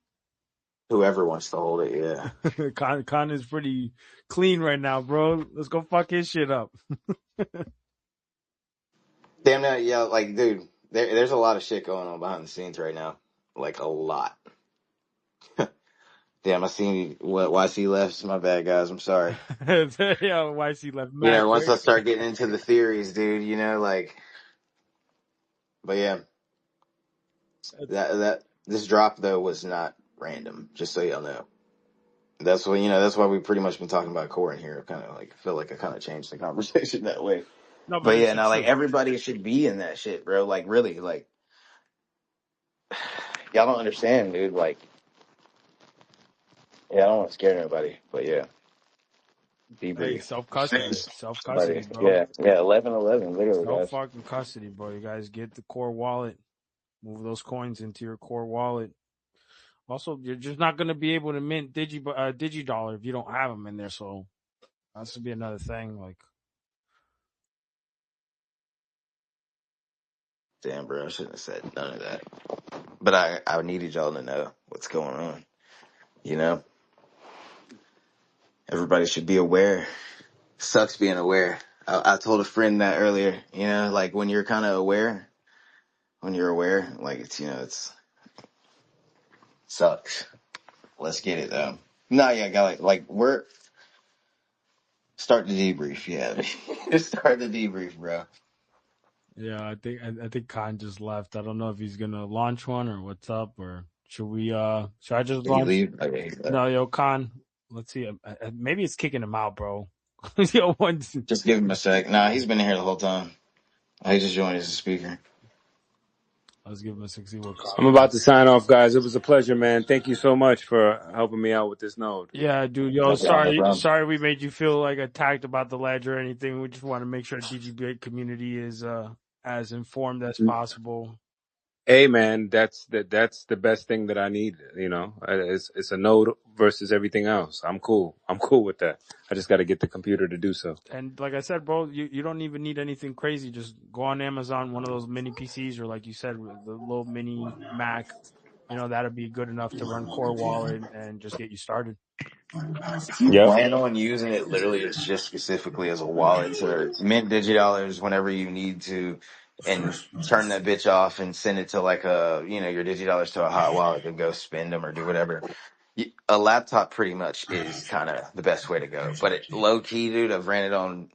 Whoever wants to hold it, yeah. Khan is pretty clean right now, bro. Let's go fuck his shit up. Damn that, yeah, like, dude, there's a lot of shit going on behind the scenes right now, like a lot. Damn, I seen what YC left. My bad, guys. I'm sorry. Yo, YC left mad Once quick. I start getting into the theories, dude, like, but yeah, that this drop though was not random. Just so y'all know. That's why we pretty much been talking about core in here. Kind of like feel like I kind of changed the conversation that way. No, but But yeah, it's now like true. everybody should be in that shit, bro. Like really, like y'all don't understand, dude. Like, yeah, I don't want to scare nobody, but yeah, Hey, debrief. self custody, Somebody, bro. yeah, 11-11, literally, Self guys. fucking custody, bro. You guys get the core wallet. Move those coins into your core wallet. Also, you're just not gonna be able to mint DigiDollar if you don't have them in there. So that's to be another thing. Like, Damn, bro, I shouldn't have said none of that. But I needed y'all to know what's going on. You know, everybody should be aware. Sucks being aware. I told a friend that earlier. Like when you're kind of aware, when you're aware, like it's it's sucks. Let's get it though. No, yeah, got like we're start the debrief. Yeah, start the debrief, bro. Yeah, I think Khan just left. I don't know if he's gonna launch one or what's up, or should I just Did he launch? leave? Okay, he's back. No, yo, Khan. Let's see. Maybe it's kicking him out, bro. Yo, once. Just give him a sec. Nah, he's been here the whole time. He just joined as a speaker. Let's give him a 60 what Khan I'm about to wants. sign off, guys. It was a pleasure, man. Thank you so much for helping me out with this node. Yeah, dude. Yo, No problem. No sorry, problem. sorry we made you feel like attacked about the ledge or anything. We just want to make sure Digibyte community is as informed as possible. Hey, man, that's the best thing that I need. You know, it's a node versus everything else. I'm cool. I'm cool with that. I just got to get the computer to do so. And like I said, bro, you don't even need anything crazy. Just go on Amazon, one of those mini PCs, or like you said, the little mini Mac. That'd be good enough to run Core Wallet and just get you started. If you Yep. plan on using it literally as just specifically as a wallet to mint DigiDollars whenever you need to and turn that bitch off and send it to like your DigiDollars to a hot wallet to go spend them or do whatever. A laptop pretty much is kind of the best way to go. But low key, dude, I've ran it on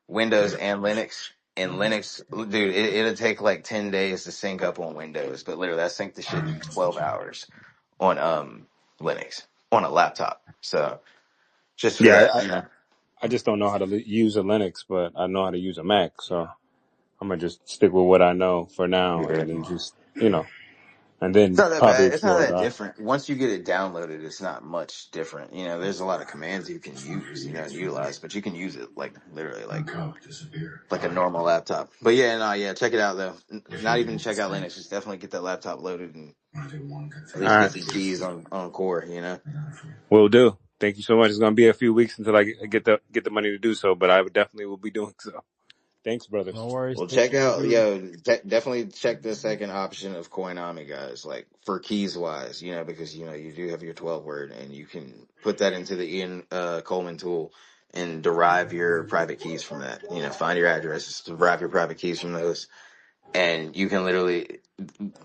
Windows and Linux. And Linux, dude, it'll take like 10 days to sync up on Windows, but literally I sync the shit in 12 hours on Linux on a laptop. So just for Yeah, that, I just don't know how to use a Linux, but I know how to use a Mac. So I'm gonna just stick with what I know for now, yeah. and then just and It's then not that probably bad. It's not explore that that. different. Once you get it downloaded, it's not much different. There's a lot of commands you can use, and utilize, but you can use it like literally like a normal laptop. But yeah, no, yeah, check it out though. Not even check out Linux. Just definitely get that laptop loaded and at All least get right, some keys on core. will do. Thank you so much. It's gonna be a few weeks until I get the money to do so, but I definitely will be doing so. Thanks, No brothers. worries. Well, Take check care, out, dude. definitely check the second option of Coinami, guys. Like for keys wise, because you do have your 12 word, and you can put that into the Ian Coleman tool and derive your private keys from that. Find your addresses, derive your private keys from those, and you can literally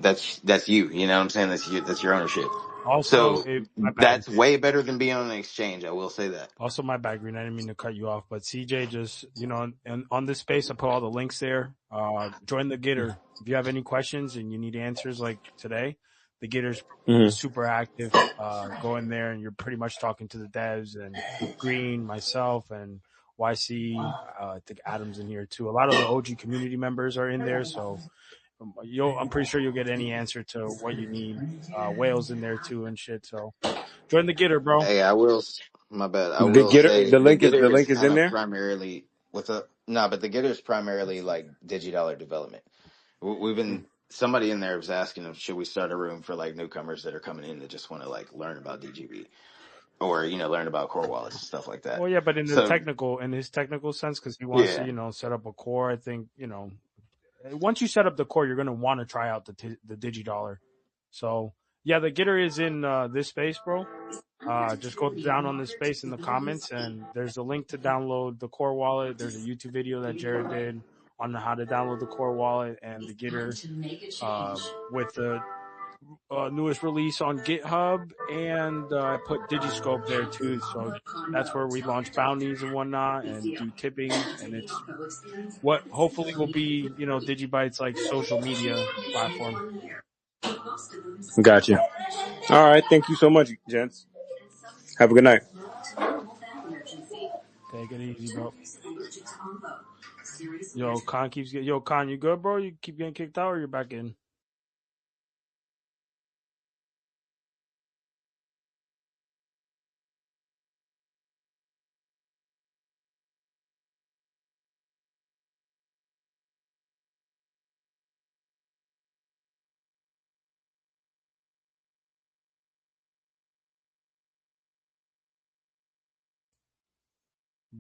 that's you. You know what I'm saying? That's your ownership. Also, So my bad. that's way better than being on an exchange. I will say that. Also, my bad, Green. I didn't mean to cut you off, but CJ just, and on this space, I put all the links there. Join the Gitter. If you have any questions and you need answers like today, the Gitter's Hmm. super active. Go in there and you're pretty much talking to the devs and Green, myself, and YC. I think Adam's in here too. A lot of the OG community members are in there. So I'm pretty sure you'll get any answer to what you need. Whales in there too and shit. So join the Gitter, bro. Hey, my bad. I The will getter, say the the link is getter is kind in of there. primarily what's up. No, but the getter is primarily like DigiDollar development. We've been somebody in there was asking if should we start a room for like newcomers that are coming in that just want to like learn about DGB or learn about core wallets and stuff like that. Well, yeah, but So in his technical sense, because he wants to, yeah, set up a core. I think, once you set up the core, you're going to want to try out the DigiDollar. So yeah, the Gitter is in this space, bro. Just go down on this space in the comments, and there's a link to download the core wallet. There's a YouTube video that Jared did on how to download the core wallet and the Gitter with the newest release on GitHub, and I put Digiscope there too. So that's where we launch bounties and whatnot, and do tipping, and it's what hopefully will be Digibyte's like social media platform. Gotcha. All right. Thank you so much, gents. Have a good night. Take it easy, bro. Yo, Khan keeps getting. Yo, Khan, you good, bro? You keep getting kicked out, or you're back in?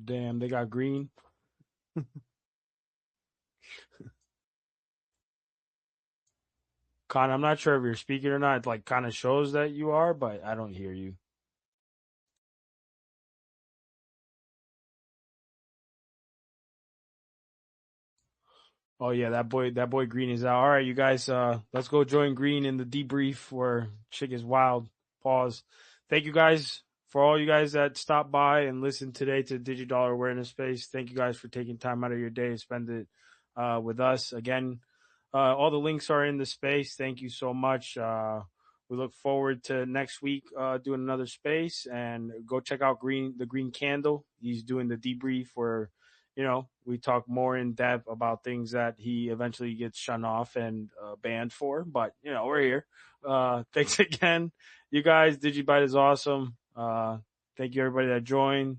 Damn, they got green. Khan, I'm not sure if you're speaking or not. It like kind of shows that you are, but I don't hear you. Oh yeah, that boy Green is out. All right, you guys, let's go join Green in the debrief where shit is wild. Pause. Thank you guys for all you guys that stopped by and listened today to Digidollar Awareness Space, thank you guys for taking time out of your day to spend it with us. Again, all the links are in the space. Thank you so much. We look forward to next week doing another space, and go check out the Green Candle. He's doing the debrief where, we talk more in depth about things that he eventually gets shunned off and banned for. But we're here. Thanks again, you guys. Digibyte is awesome. Thank you everybody that joined.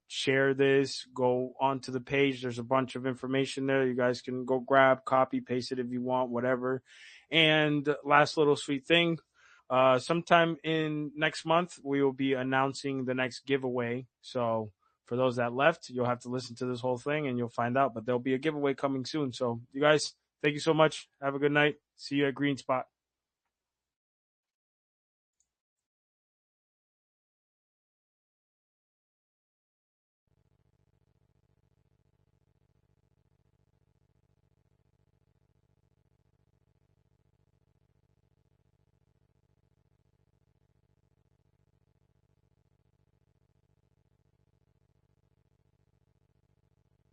Share this. Go onto the page. There's a bunch of information there. You guys can go grab, copy, paste it if you want, whatever. And last little sweet thing. Sometime in next month, we will be announcing the next giveaway. So for those that left, you'll have to listen to this whole thing and you'll find out. But there'll be a giveaway coming soon. So you guys, thank you so much. Have a good night. See you at Green Spot.